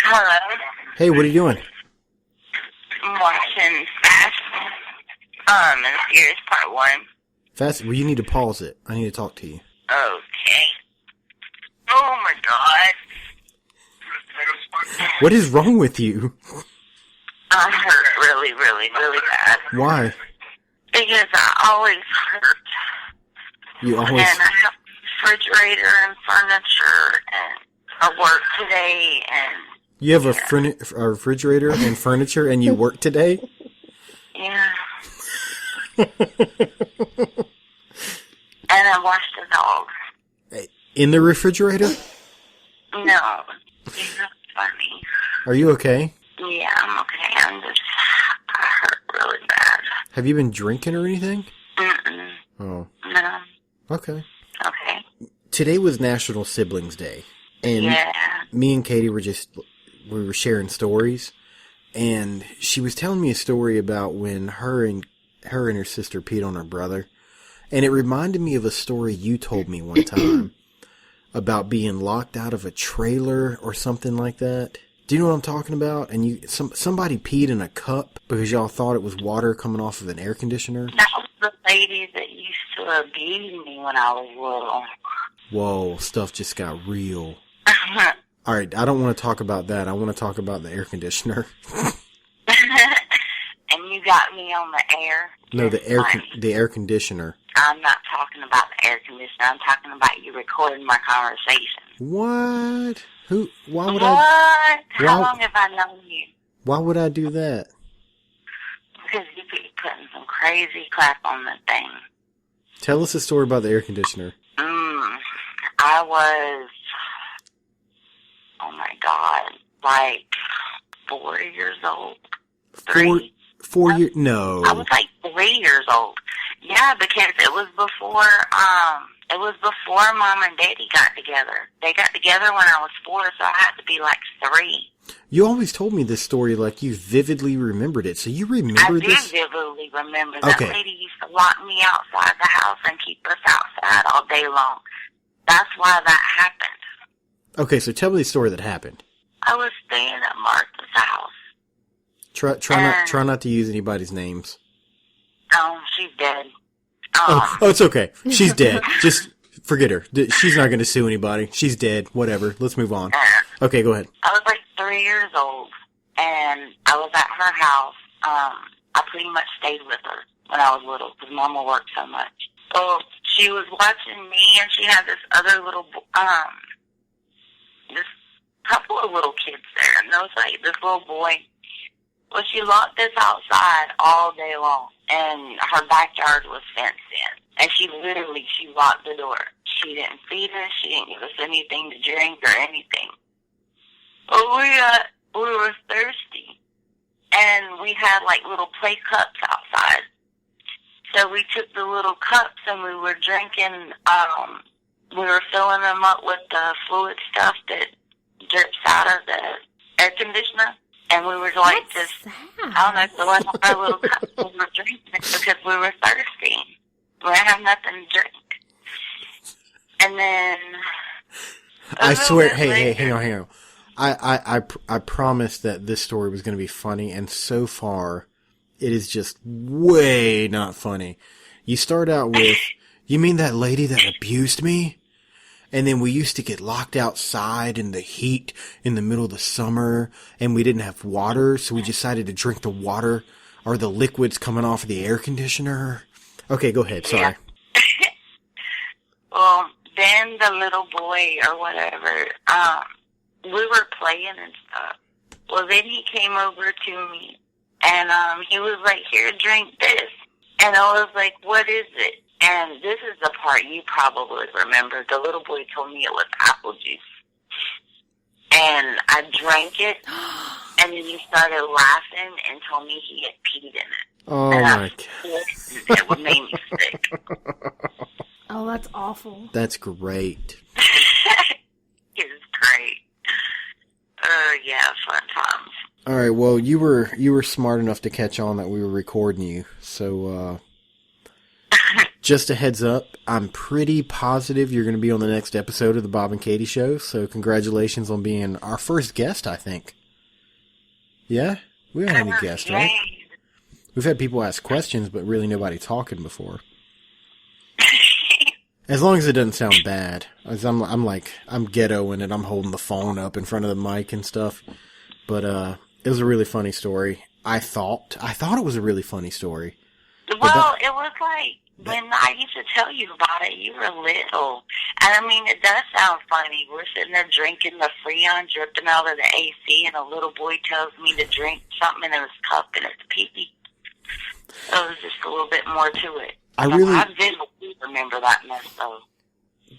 Hello. Hey, what are you doing? I'm watching Fast and the Furious Part 1. Fast? Well, you need to pause it. I need to talk to you. Okay. Oh my god. What is wrong with you? I hurt really, really, really bad. Why? Because I always hurt. You always... And I have refrigerator and furniture, and I work today, and... You have a refrigerator and furniture, and you work today? Yeah. And I washed the dog. In the refrigerator? No. You're not funny. Are you okay? Have you been drinking or anything? Mm-mm. Oh, No. okay. Okay. Today was National Siblings Day, and Yeah. me and Katie were sharing stories, and she was telling me a story about when her and her sister peed on her brother, and it reminded me of a story you told me one time about being locked out of a trailer or something like that. Do you know what I'm talking about? And somebody peed in a cup because y'all thought it was water coming off of an air conditioner. That was the lady that used to abuse me when I was little. Whoa, stuff just got real. All right, I don't want to talk about that. I want to talk about the air conditioner. And you got me on the air. No, Just the air conditioner. I'm not talking about the air conditioner. I'm talking about you recording my conversation. What? Who? Why would What? How Why- long have I known you? Why would I do that? Because you be putting some crazy crap on the thing. Tell us a story about the air conditioner. I was, oh my God, like 4 years old. 3. 4 years? No. I was like 3 years old. Yeah, because it was before Mom and Daddy got together. They got together when I was 4, so I had to be like 3. You always told me this story like you vividly remembered it. So you I remember do this? vividly remember that Okay. lady used to lock me outside the house and keep us outside all day long. That's why that happened. Okay, so tell me the story that happened. I was staying at Martha's house. Try not to use anybody's names. She's dead. Oh, it's okay. She's dead. Just forget her. She's not going to sue anybody. She's dead. Whatever. Let's move on. Okay, go ahead. I was like 3 years old, and I was at her house. I pretty much stayed with her when I was little because Mama worked so much. So she was watching me, and she had this other little, this couple of little kids there, and there was like this little boy. Well, she locked us outside all day long, and her backyard was fenced in. And she locked the door. She didn't feed us. She didn't give us anything to drink or anything. But we were thirsty, and we had like little play cups outside. So we took the little cups and we were drinking. We were filling them up with the fluid stuff that drips out of the air conditioner. And we were like That's just, sad. I don't know, filling up our little cups. We were drinking it because we were thirsty. We didn't have nothing to drink. And then I swear. Hey, later, hang on. I promised that this story was going to be funny, and so far, it is just way not funny. You start out with, you mean that lady that abused me? And then we used to get locked outside in the heat in the middle of the summer, and we didn't have water, so we decided to drink the water or the liquids coming off of the air conditioner. Okay, go ahead. Sorry. Well, then the little boy or whatever, we were playing and stuff. Well, then he came over to me, and he was like, "Here, drink this." And I was like, "What is it?" And this is the part you probably remember. The little boy told me it was apple juice. And I drank it, and then he started laughing and told me he had peed in it. Oh And my god. It would make me sick. Oh, that's awful. That's great. It was great. Yeah, fun times. All right, well, you were smart enough to catch on that we were recording you. So just a heads up, I'm pretty positive you're going to be on the next episode of the Bob and Katie Show, so congratulations on being our first guest, I think. Yeah? We haven't had any guests, right? We've had people ask questions, but really nobody talking before. As long as it doesn't sound bad. As I'm ghettoing it, I'm holding the phone up in front of the mic and stuff. But it was a really funny story. I thought it was a really funny story. Well, it was like when I used to tell you about it, you were little. And I mean, it does sound funny. We're sitting there drinking the Freon dripping out of the AC, and a little boy tells me to drink something in his cup, and it's pee-pee. So it was just a little bit more to it. I vividly remember that mess, though.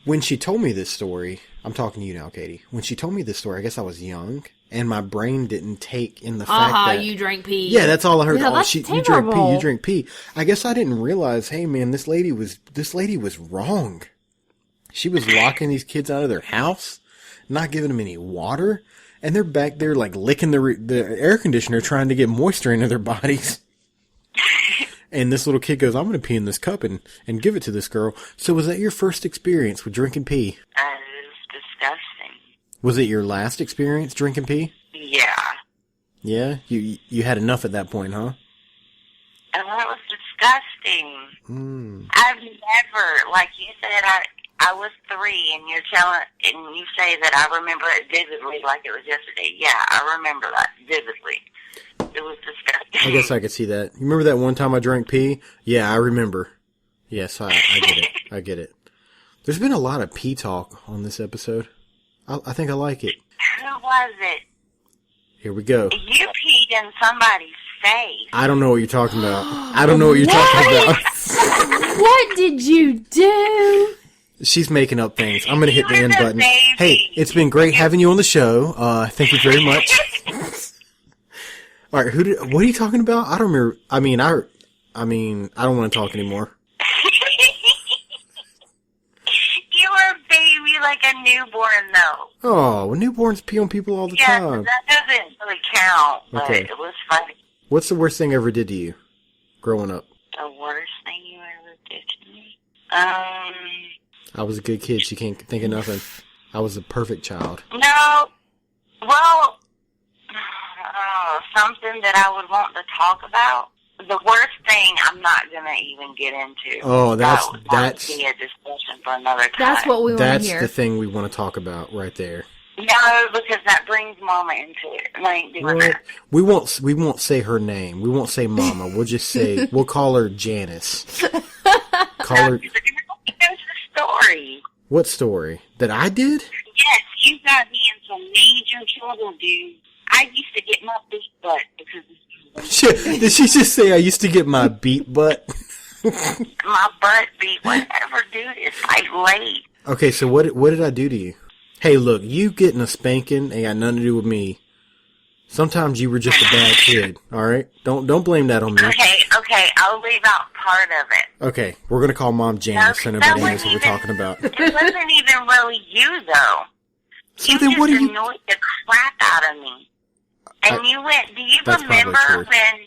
When she told me this story, I'm talking to you now, Katie. When she told me this story, I guess I was young, and my brain didn't take in the fact that you drank pee. Yeah, that's all I heard. Yeah, Oh, that's you drink pee, terrible. you drink pee. I guess I didn't realize, hey man, this lady was wrong. She was locking these kids out of their house, not giving them any water, and they're back there like licking the air conditioner trying to get moisture into their bodies. And this little kid goes, I'm going to pee in this cup and give it to this girl. So was that your first experience with drinking pee? It was disgusting. Was it your last experience drinking pee? Yeah. Yeah? You had enough at that point, huh? And that was disgusting. Mm. I've never, like you said, I was 3, and you say that I remember it vividly like it was yesterday. Yeah, I remember that vividly. It was disgusting. I guess I could see that. You remember that one time I drank pee? Yeah, I remember. Yes, I get it. I get it. There's been a lot of pee talk on this episode. I think I like it. Who was it? Here we go. You peed in somebody's face. I don't know what you're talking about. I don't know what you're talking about. What did you do? She's making up things. I'm going to hit the You end were the button. baby. Hey, it's been great having you on the show. Thank you very much. All right, what are you talking about? I don't remember. I mean, I don't want to talk anymore. You were a baby like a newborn, though. Oh, well, newborns pee on people all the Yeah, time. that doesn't really count, but Okay. it was funny. What's the worst thing I ever did to you growing up? The worst thing you ever did to me? I was a good kid. She can't think of nothing. I was a perfect child. No. Well, something that I would want to talk about. The worst thing I'm not going to even get into. Oh, That would that's be a discussion for another time. That's what we want to that's hear. the thing we want to talk about right there. No, because that brings Mama into it. And I ain't doing What? that. We won't say her name. We won't say Mama. We'll just say we'll call her Janice. Call her. There's a story. What story? That I did? Yes, you got me in some major trouble, dude. I used to get my beat butt because Did she just say I used to get my beat butt? my butt beat, whatever, dude. It's like late. Okay, so what did I do to you? Hey, look, you getting a spanking ain't got nothing to do with me. Sometimes you were just a bad kid, all right? Don't blame that on me. Okay, I'll leave out part of it. Okay, we're gonna call Mom Janice so No, nobody that knows what we're wasn't talking about. It wasn't even really you, though. So You then just what are you? annoyed the crap out of me. And you went, do you That's probably remember true. when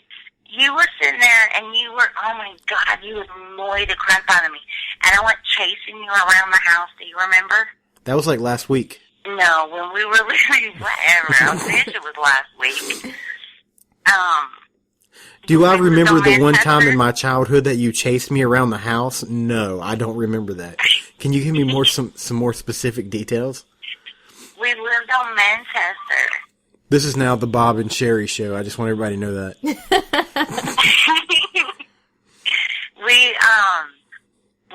you were sitting there and you were, oh my God, you annoyed the crap out of me. And I went chasing you around the house. Do you remember? That was like last week. No, when we were living, whatever. I wish it was last week. Do I It was remember on the one time Manchester. in my childhood that you chased me around the house? No, I don't remember that. Can you give me some more specific details? We lived on Manchester. This is now the Bob and Sherry show. I just want everybody to know that.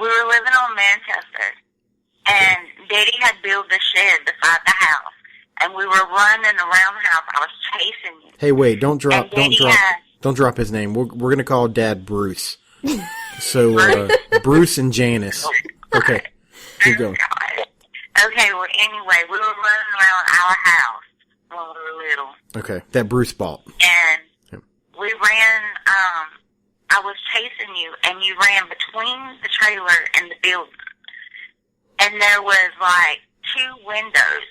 We were living on Manchester, and Daddy had built a shed beside the house, and we were running around the house. I was chasing you. Hey, wait! Don't drop And Daddy his name. We're gonna call Dad Bruce. So Bruce and Janice. Okay, keep going. Okay, well, anyway, we were running around our house when we were little, Okay, that Bruce bought. and Yep. we ran, I was chasing you, and you ran between the trailer and the building. And there was like 2 windows,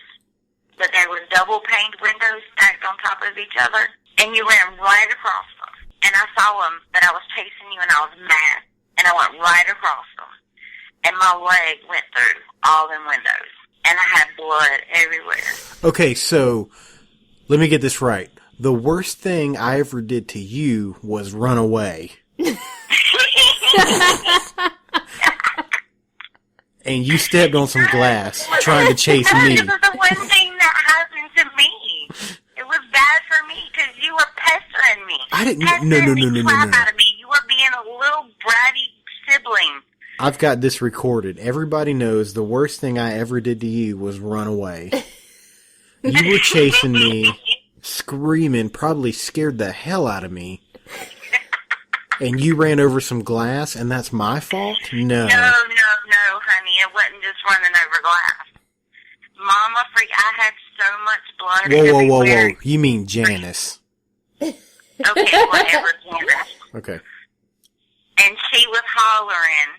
but they were double paned windows stacked on top of each other. And you ran right across them. And I saw them, but I was chasing you and I was mad. And I went right across them. And my leg went through all them windows. And I had blood everywhere. Okay, so let me get this right. The worst thing I ever did to you was run away. And you stepped on some glass trying to chase me. This is the one thing that happened to me. It was bad for me because you were pestering me. I didn't- Pestering no. the crap out of me. You were being a little bratty sibling. I've got this recorded. Everybody knows the worst thing I ever did to you was run away. You were chasing me, screaming, probably scared the hell out of me. And you ran over some glass, and that's my fault? No. No, honey. It wasn't just running over glass. Mama freak. I had so much blood Whoa. everywhere. You mean Janice. Okay, whatever, Janice. Okay. And she was hollering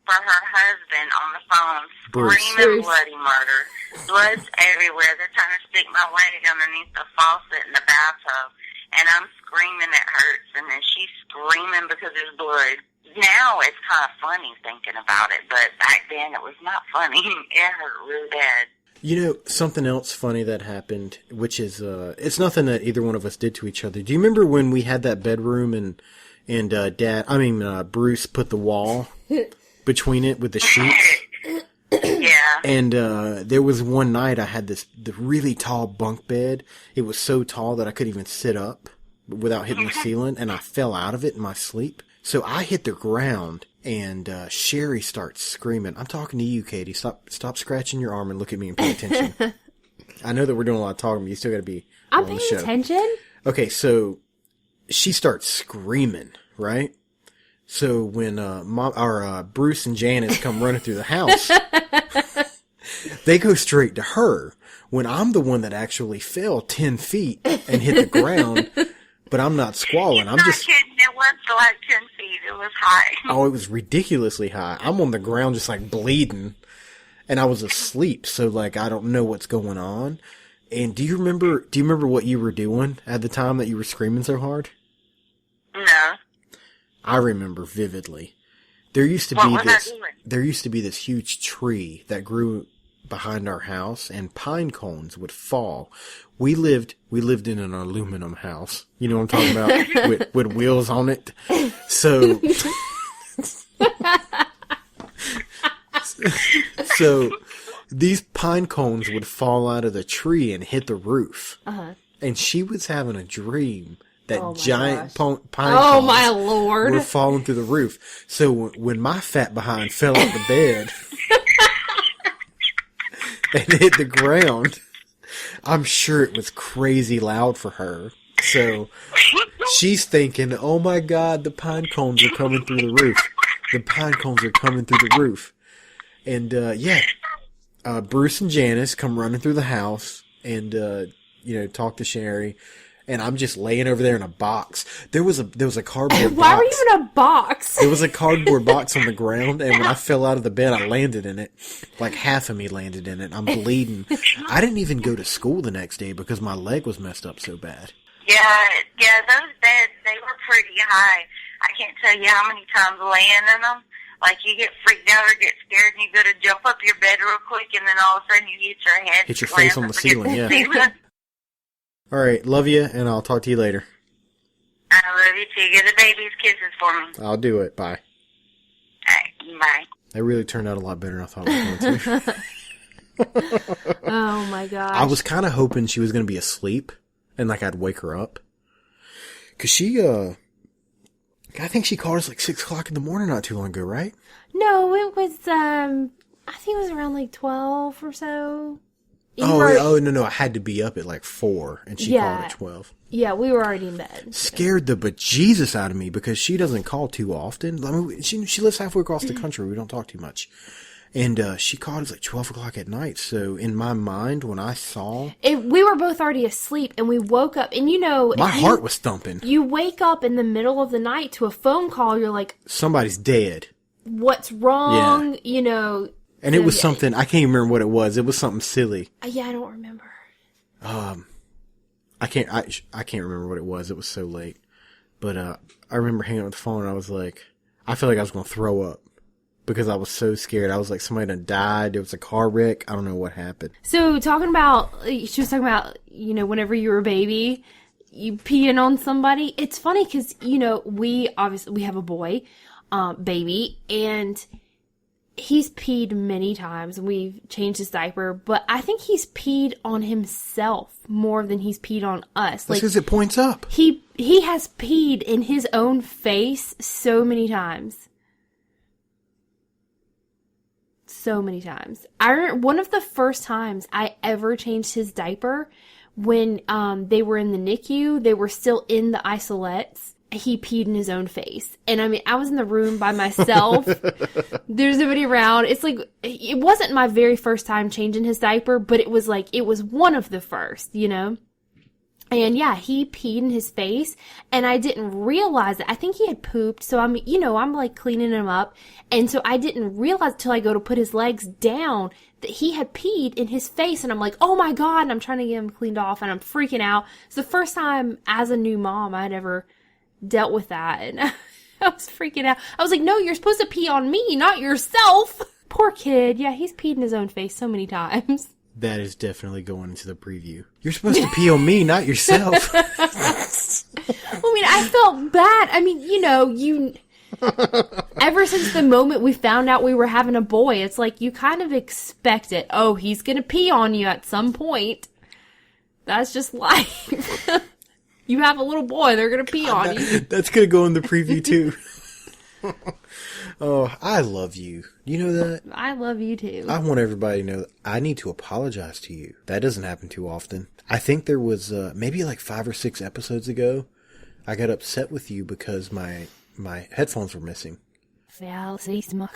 for her husband on the phone, Bruce. screaming bloody murder. Blood's everywhere. They're trying to stick my leg underneath the faucet in the bathtub. And I'm screaming, it hurts. And then she's screaming because there's blood. Now it's kind of funny thinking about it, but back then it was not funny. It hurt really bad. You know, something else funny that happened, which is, it's nothing that either one of us did to each other. Do you remember when we had that bedroom and Bruce put the wall between it with the sheets? Yeah. And, there was one night I had the really tall bunk bed. It was so tall that I couldn't even sit up without hitting the ceiling, and I fell out of it in my sleep. So I hit the ground, and Sherry starts screaming. I'm talking to you, Katie. Stop scratching your arm and look at me and pay attention. I know that we're doing a lot of talking, but you still got to be I'm on the paying show. attention. Okay, so she starts screaming, right? So when Bruce and Janice come running through the house, they go straight to her. When I'm the one that actually fell 10 feet and hit the ground, but I'm not squalling. I'm not just... kidding. It was like 10 feet. It was high. Oh, it was ridiculously high. I'm on the ground just like bleeding, and I was asleep, so like I don't know what's going on. And do you remember what you were doing at the time that you were screaming so hard? No. I remember vividly. There used to What be was I doing? this huge tree that grew behind our house, and pine cones would fall. We lived in an aluminum house. You know what I'm talking about? with wheels on it. So these pine cones would fall out of the tree and hit the roof. Uh-huh. And she was having a dream that Oh my giant gosh. pine Oh cones my lord. were falling through the roof. So when my fat behind fell off the bed and hit the ground, I'm sure it was crazy loud for her. So she's thinking, oh my God, the pine cones are coming through the roof. The pine cones are coming through the roof. And, Bruce and Janice come running through the house and, talk to Sherry. And I'm just laying over there in a box. There was a cardboard box. Why were you in a box? There was a cardboard box on the ground, and when I fell out of the bed, I landed in it. Like half of me landed in it. I'm bleeding. I didn't even go to school the next day because my leg was messed up so bad. Yeah, those beds, they were pretty high. I can't tell you how many times laying in them. Like, you get freaked out or get scared, and you go to jump up your bed real quick, and then all of a sudden you hit your head. Hit your face on the ceiling, yeah. Ceiling. All right, love you, and I'll talk to you later. I love you too. Give the babies kisses for me. I'll do it. Bye. All right, bye. That really turned out a lot better than I thought it was going to. Oh my gosh. I was kind of hoping she was going to be asleep, and like I'd wake her up. Cause she, I think she called us like 6 o'clock in the morning not too long ago, right? No, it was, I think it was around like 12 or so. No, I had to be up at like 4, and she called at 12. Yeah, we were already in bed. Scared the bejesus out of me because she doesn't call too often. I mean, she lives halfway across the country. We don't talk too much. And she called us like 12 o'clock at night. So in my mind, when I saw... We were both already asleep, and we woke up, and my heart was thumping. You wake up in the middle of the night to a phone call, you're like... Somebody's dead. What's wrong? Yeah. And it was something, I can't even remember what it was. It was something silly. Yeah, I don't remember. I can't remember what it was. It was so late. But, I remember hanging up the phone and I was like, I felt like I was going to throw up because I was so scared. I was like, somebody done died. There was a car wreck. I don't know what happened. So she was talking about, whenever you were a baby, you peeing on somebody. It's funny because, we have a boy, baby, and he's peed many times, and we've changed his diaper, but I think he's peed on himself more than he's peed on us. That's because it points up. He has peed in his own face so many times. So many times. I remember one of the first times I ever changed his diaper when they were in the NICU. They were still in the isolettes. he peed in his own face. And I mean, I was in the room by myself. There's nobody around. It's like, it wasn't my very first time changing his diaper, but it was like, it was one of the first, you know? And yeah, he peed in his face and I didn't realize it. I think he had pooped. So I'm like cleaning him up. And so I didn't realize till I go to put his legs down that he had peed in his face. And I'm like, oh my God. And I'm trying to get him cleaned off and I'm freaking out. It's the first time as a new mom I'd ever dealt with that. And I was freaking out. I was like, no, you're supposed to pee on me, not yourself. Poor kid. Yeah, he's peed in his own face so many times. That is definitely going into the preview. You're supposed to pee on me, not yourself. I mean, I felt bad. I mean, ever since the moment we found out we were having a boy, it's like you kind of expect it. Oh, he's going to pee on you at some point. That's just life. You have a little boy, they're going to pee on you. That's going to go in the preview too. Oh, I love you. You know that? I love you too. I want everybody to know that I need to apologize to you. That doesn't happen too often. I think there was maybe like 5 or 6 episodes ago, I got upset with you because my headphones were missing. Because the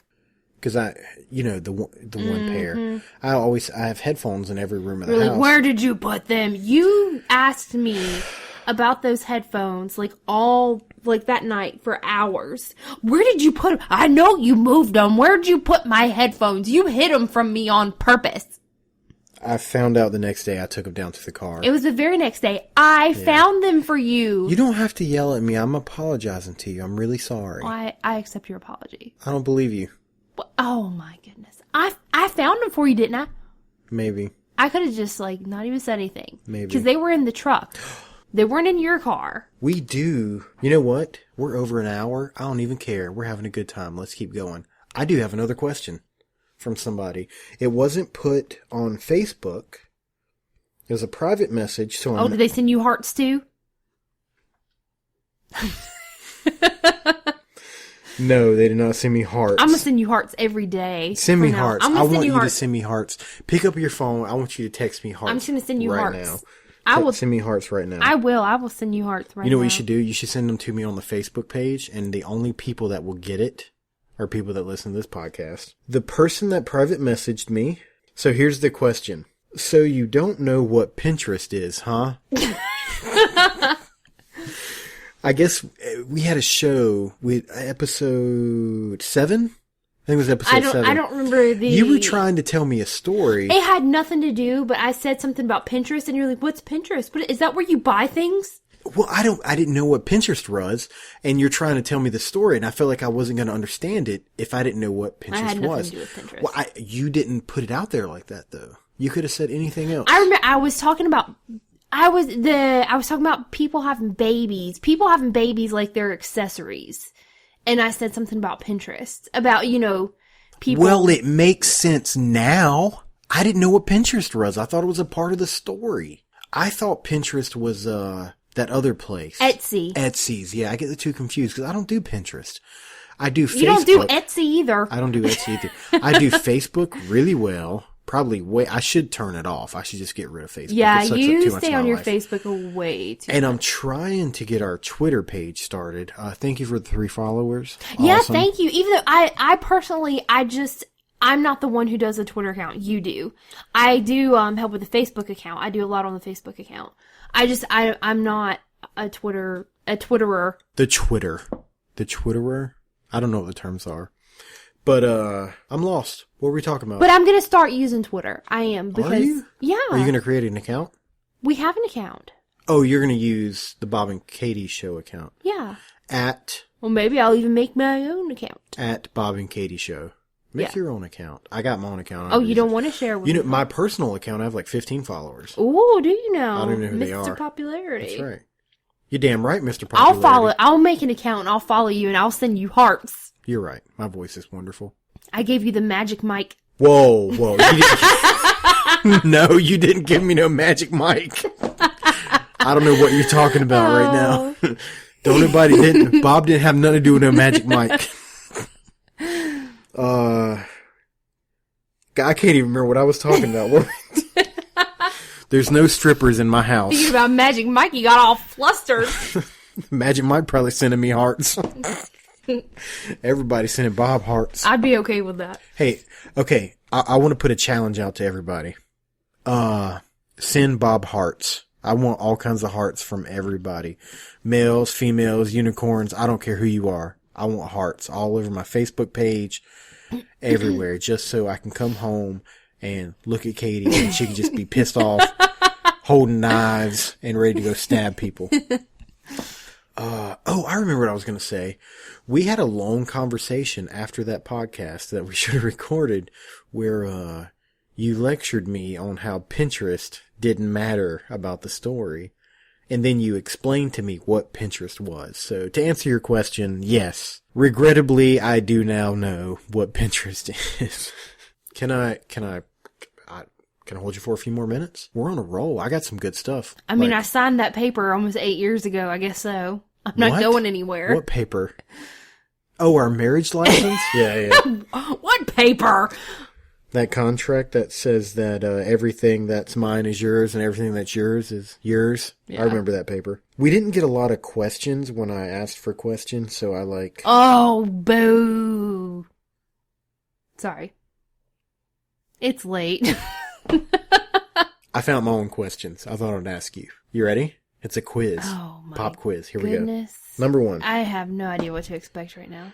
one pair. I have headphones in every room of the house. Where did you put them? You asked me about those headphones that night for hours. Where did you put them? I know you moved them. Where did you put my headphones? You hid them from me on purpose. I found out the next day. I took them down to the car. It was the very next day. I found them for you. You don't have to yell at me. I'm apologizing to you. I'm really sorry. I accept your apology. I don't believe you. Oh my goodness. I found them for you, didn't I? Maybe. I could have just not even said anything. Maybe. Because they were in the truck. They weren't in your car. We do. You know what? We're over an hour. I don't even care. We're having a good time. Let's keep going. I do have another question from somebody. It wasn't put on Facebook. It was a private message. So did they send you hearts too? No, they did not send me hearts. I'm going to send you hearts every day. Send me hearts. I want you to send me hearts. Pick up your phone. I want you to text me hearts. I'm just going to send you right hearts. now. I will send me hearts right now. I will send you hearts right now. You know what you should do? You should send them to me on the Facebook page, and the only people that will get it are people that listen to this podcast. The person that private messaged me. So here's the question. So you don't know what Pinterest is, huh? I guess we had a show with episode 7. I think it was episode 7. I don't remember You were trying to tell me a story. It had nothing to do, but I said something about Pinterest, and you're like, what's Pinterest? Is that where you buy things? Well, I didn't know what Pinterest was, and you're trying to tell me the story, and I felt like I wasn't going to understand it if I didn't know what Pinterest was. I had nothing to do with Pinterest. Well, you didn't put it out there like that, though. You could have said anything else. I remember I was talking about people having babies. People having babies like they're accessories. And I said something about Pinterest. About, people. Well, it makes sense now. I didn't know what Pinterest was. I thought it was a part of the story. I thought Pinterest was, that other place. Etsy's. Yeah, I get the two confused because I don't do Pinterest. I do Facebook. You don't do Etsy either. I don't do Etsy either. I do Facebook really well. Probably I should turn it off. I should just get rid of Facebook. Yeah, you stay on your Facebook way too much. And I'm trying to get our Twitter page started. Thank you for the 3 followers. Yeah, awesome. Thank you. Even though I personally, I'm not the one who does the Twitter account. You do. I do help with the Facebook account. I do a lot on the Facebook account. I'm not a Twitterer. The Twitterer? I don't know what the terms are. But, I'm lost. What were we talking about? But I'm gonna start using Twitter. I am. Because, are you? Yeah. Are you gonna create an account? We have an account. Oh, you're gonna use the Bob and Katie Show account. Yeah. Well, maybe I'll even make my own account. At Bob and Katie Show. Make your own account. I got my own account. Oh, you don't want to share with me? My personal account, I have like 15 followers. Ooh, do you know? I don't know who they Mr. are. Popularity. That's right. You're damn right, Mr. Popularity. I'll make an account and I'll follow you and I'll send you hearts. You're right. My voice is wonderful. I gave you the magic mic. Whoa. You didn't... No, you didn't give me no magic mic. I don't know what you're talking about right now. Bob didn't have nothing to do with no magic mic. I can't even remember what I was talking about. There's no strippers in my house. Thinking about Magic Mike, you got all flustered. Imagine Mike probably sending me hearts. Everybody sending Bob hearts. I'd be okay with that. Hey, okay, I want to put a challenge out to everybody. Send Bob hearts. I want all kinds of hearts from everybody. Males, females, unicorns, I don't care who you are. I want hearts all over my Facebook page, everywhere, just so I can come home and look at Katie and she can just be pissed off, holding knives and ready to go stab people. I remember what I was going to say. We had a long conversation after that podcast that we should have recorded where, you lectured me on how Pinterest didn't matter about the story. And then you explained to me what Pinterest was. So to answer your question, yes. Regrettably, I do now know what Pinterest is. Can I hold you for a few more minutes? We're on a roll. I got some good stuff. I mean, Like, I signed that paper almost 8 years ago. I guess so. I'm not what? going anywhere. What paper? Oh, our marriage license? Yeah. What paper? That contract that says that everything that's mine is yours and everything that's yours is yours. Yeah. I remember that paper. We didn't get a lot of questions when I asked for questions, so I like... Oh, boo. Sorry. It's late. I found my own questions. I thought I'd ask you. You ready? It's a quiz. Oh, my Pop quiz. Here goodness. we go. Number 1. I have no idea what to expect right now.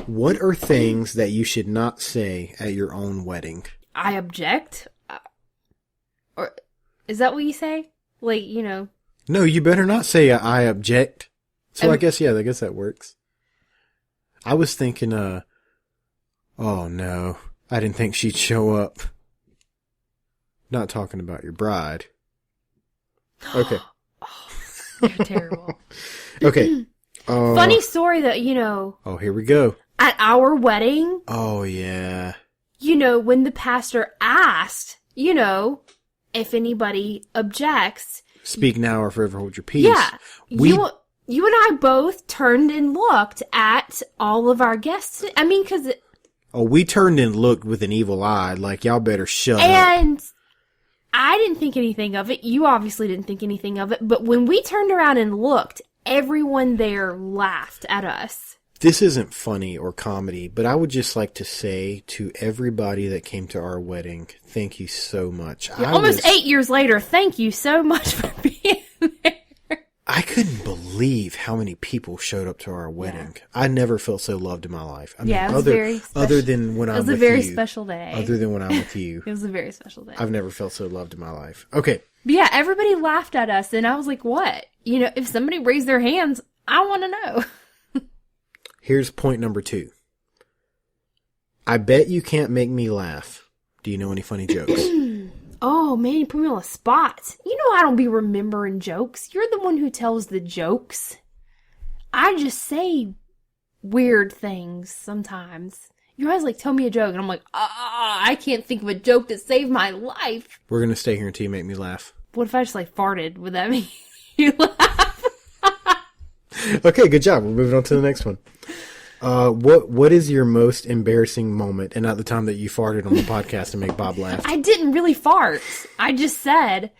What are things that you should not say at your own wedding? I object? Or is that what you say? Like, you know. No, you better not say I object. So I guess that works. I was thinking, oh no, I didn't think she'd show up. Not talking about your bride. Okay. You're terrible. Okay. Funny story that, you know, Oh, here we go. at our wedding, Oh, yeah. you know, when the pastor asked, you know, if anybody objects, Speak now or forever hold your peace. yeah, We, you and I both turned and looked at all of our guests. I mean, because we turned and looked with an evil eye, like, y'all better shut up. and I didn't think anything of it. You obviously didn't think anything of it. But when we turned around and looked, everyone there laughed at us. This isn't funny or comedy, but I would just like to say to everybody that came to our wedding, thank you so much. Almost 8 years later, thank you so much for being there. I couldn't believe how many people showed up to our wedding. I never felt so loved in my life. I mean, Yeah, it was very special. other than when I'm with you. It was a very special day. Other than when I'm with you. It was a very special day. I've never felt so loved in my life. Okay. But yeah, everybody laughed at us, and I was like, what? You know, if somebody raised their hands, I want to know. Here's point number 2. I bet you can't make me laugh. Do you know any funny jokes? Oh, man, you put me on the spot. You know I don't be remembering jokes. You're the one who tells the jokes. I just say weird things sometimes. You guys like tell me a joke, and I'm like, I can't think of a joke that saved my life. We're going to stay here until you make me laugh. What if I just like farted? Would that mean you laugh? Okay, good job. We're moving on to the next one. What is your most embarrassing moment, and not the time that you farted on the podcast to make Bob laugh? I didn't really fart. I just said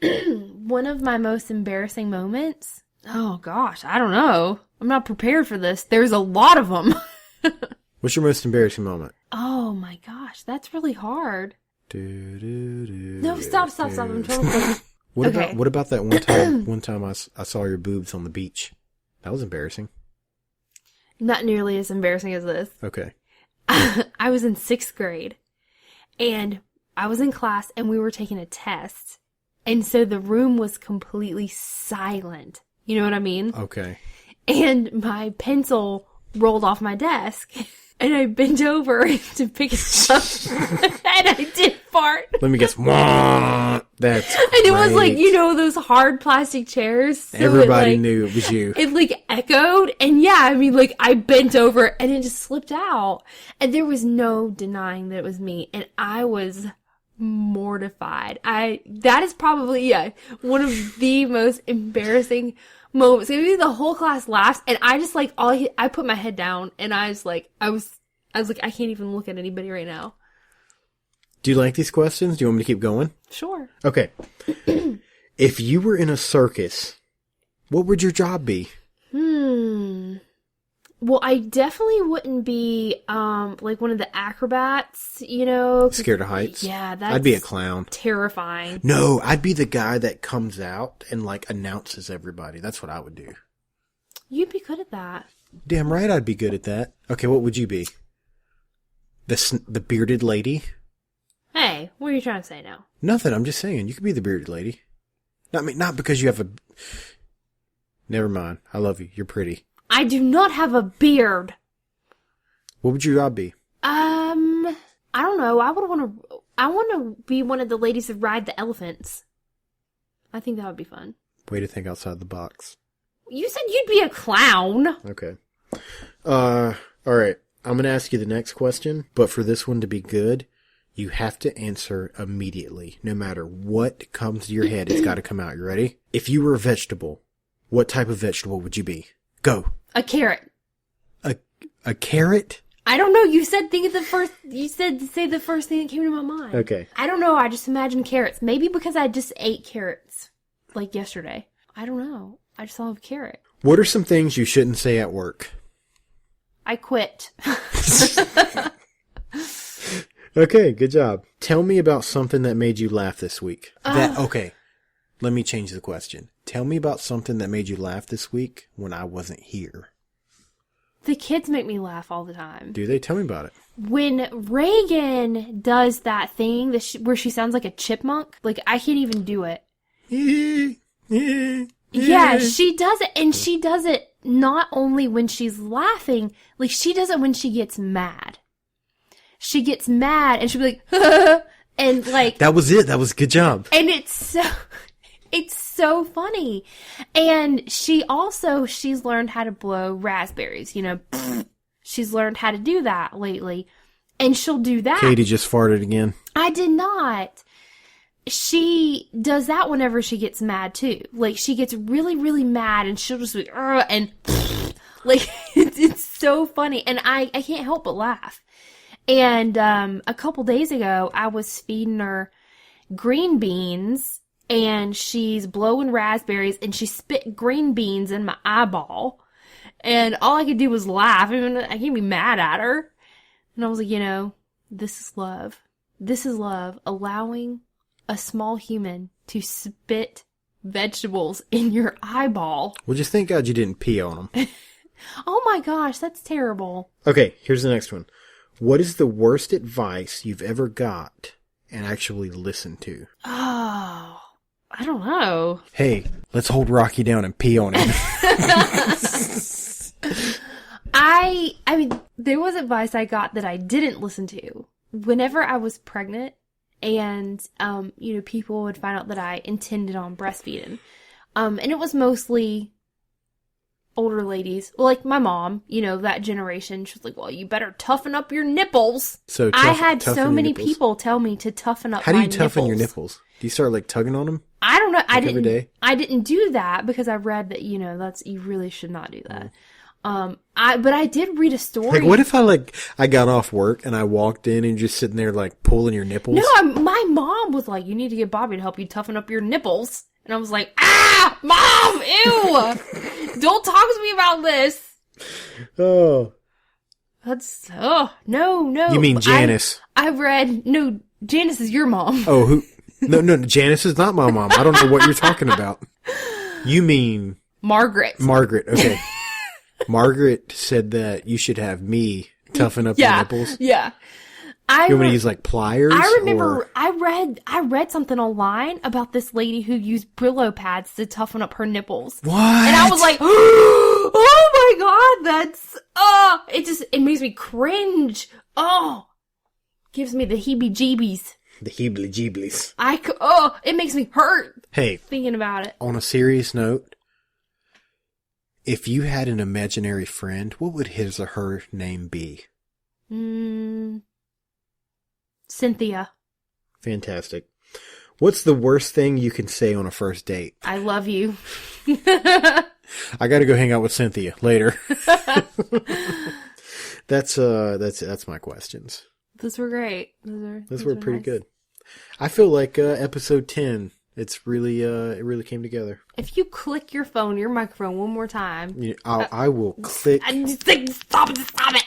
one of my most embarrassing moments. Oh gosh, I don't know. I'm not prepared for this. There's a lot of them. What's your most embarrassing moment? Oh my gosh, that's really hard. No, No, stop. I'm trying to think. Okay. What about that one time I saw your boobs on the beach? That was embarrassing. Not nearly as embarrassing as this. Okay. I was in 6th grade, and I was in class, and we were taking a test. And so the room was completely silent. You know what I mean? Okay. And my pencil rolled off my desk. And I bent over to pick it up. And I did fart. Let me guess. Wah! That's And it was like, great. you know, those hard plastic chairs. So Everybody it, like, knew it was you. It like echoed. And yeah, I mean, like I bent over and it just slipped out. And there was no denying that it was me. And I was mortified. That is probably, one of the most embarrassing moments. Maybe the whole class laughs, and I just like I put my head down, and I was like, I can't even look at anybody right now. Do you like these questions? Do you want me to keep going? Sure. Okay. If you were in a circus What would your job be? Well, I definitely wouldn't be, like one of the acrobats, you know. Scared of heights? Yeah, that's I'd be a clown. terrifying. No, I'd be the guy that comes out and like announces everybody. That's what I would do. You'd be good at that. Damn right I'd be good at that. Okay, what would you be? The bearded lady? Hey, what are you trying to say now? Nothing, I'm just saying. You could be the bearded lady. Not because you have a... Never mind. I love you. You're pretty. I do not have a beard. What would your job be? I don't know. I want to be one of the ladies that ride the elephants. I think that would be fun. Way to think outside the box. You said you'd be a clown. Okay. Alright. I'm going to ask you the next question, but for this one to be good, you have to answer immediately. No matter what comes to your head, it's got to come out. You ready? If you were a vegetable, what type of vegetable would you be? Go. A carrot. A carrot? I don't know. You said say the first thing that came to my mind. Okay. I don't know. I just imagined carrots. Maybe because I just ate carrots like yesterday. I don't know. I just thought of carrot. What are some things you shouldn't say at work? I quit. Okay, good job. Tell me about something that made you laugh this week. Okay. Let me change the question. Tell me about something that made you laugh this week when I wasn't here. The kids make me laugh all the time. Do they? Tell me about it. When Reagan does that thing where she sounds like a chipmunk, like I can't even do it. Yeah, she does it, and she does it not only when she's laughing, like she does it when she gets mad. She gets mad, and she'll be like, and like... That was it. That was a good job. And it's so funny. And she's learned how to blow raspberries, you know. She's learned how to do that lately. And she'll do that. Katie just farted again. I did not. She does that whenever she gets mad too. Like she gets really, really mad and she'll just be, and like, it's so funny. And I can't help but laugh. And, a couple days ago, I was feeding her green beans and she's blowing raspberries and she spit green beans in my eyeball. And all I could do was laugh. I can't be mad at her. And I was like, you know, this is love. This is love. Allowing a small human to spit vegetables in your eyeball. Well, just thank God you didn't pee on them. Oh my gosh, that's terrible. Okay, here's the next one. What is the worst advice you've ever got and actually listened to? Oh, I don't know. Hey, let's hold Rocky down and pee on him. I mean, there was advice I got that I didn't listen to. Whenever I was pregnant and, you know, people would find out that I intended on breastfeeding. And it was mostly older ladies. Well, like my mom, you know, that generation. She was like, well, you better toughen up your nipples. So I had toughen so your many nipples. people tell me to toughen up How my do nipples. you toughen your nipples? Do you start like tugging on them? I don't know. every day? I didn't do that because I read that, you know, you really should not do that. But I did read a story. Like, what if I got off work and I walked in and just sitting there like pulling your nipples? No, my mom was like, you need to get Bobby to help you toughen up your nipples. And I was like, Mom, ew! Don't talk to me about this. Oh. No. You mean Janice? No, Janice is your mom. Oh, who? No, Janice is not my mom. I don't know what you're talking about. You mean Margaret. Okay. Margaret said that you should have me toughen up your nipples. Yeah. You want me to use like pliers? I remember or? I read something online about this lady who used Brillo pads to toughen up her nipples. What? And I was like, oh my god, it makes me cringe. Oh, gives me the heebie-jeebies. The heebly-jeeblies. It makes me hurt. Hey. Thinking about it. On a serious note, if you had an imaginary friend, what would his or her name be? Cynthia. Fantastic. What's the worst thing you can say on a first date? I love you. I gotta go hang out with Cynthia later. That's my questions. Those were great. Those were pretty nice. good. I feel like episode 10 It's really, it really came together. If you click your phone, your microphone one more time. I will click. Stop it.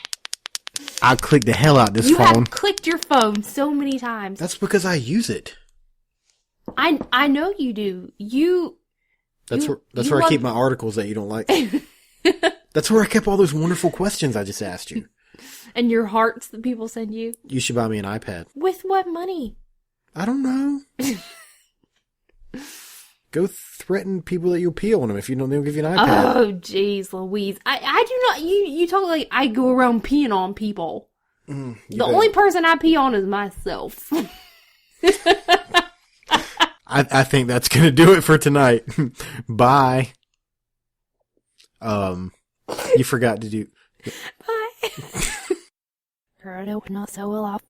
I'll click the hell out this You phone. have clicked your phone so many times. That's because I use it. I know you do. That's You where I love- keep my articles that you don't like. That's where I kept all those wonderful questions I just asked you. And your hearts that people send you. You should buy me an iPad. With what money? I don't know. Go threaten people that you'll pee on them if you don't. They'll give you an iPad. Oh, jeez, Louise. I do not. You talk like I go around peeing on people. The only person I pee on is myself. I think that's gonna do it for tonight. Bye. You forgot to do. Bye. Heard it not so well off.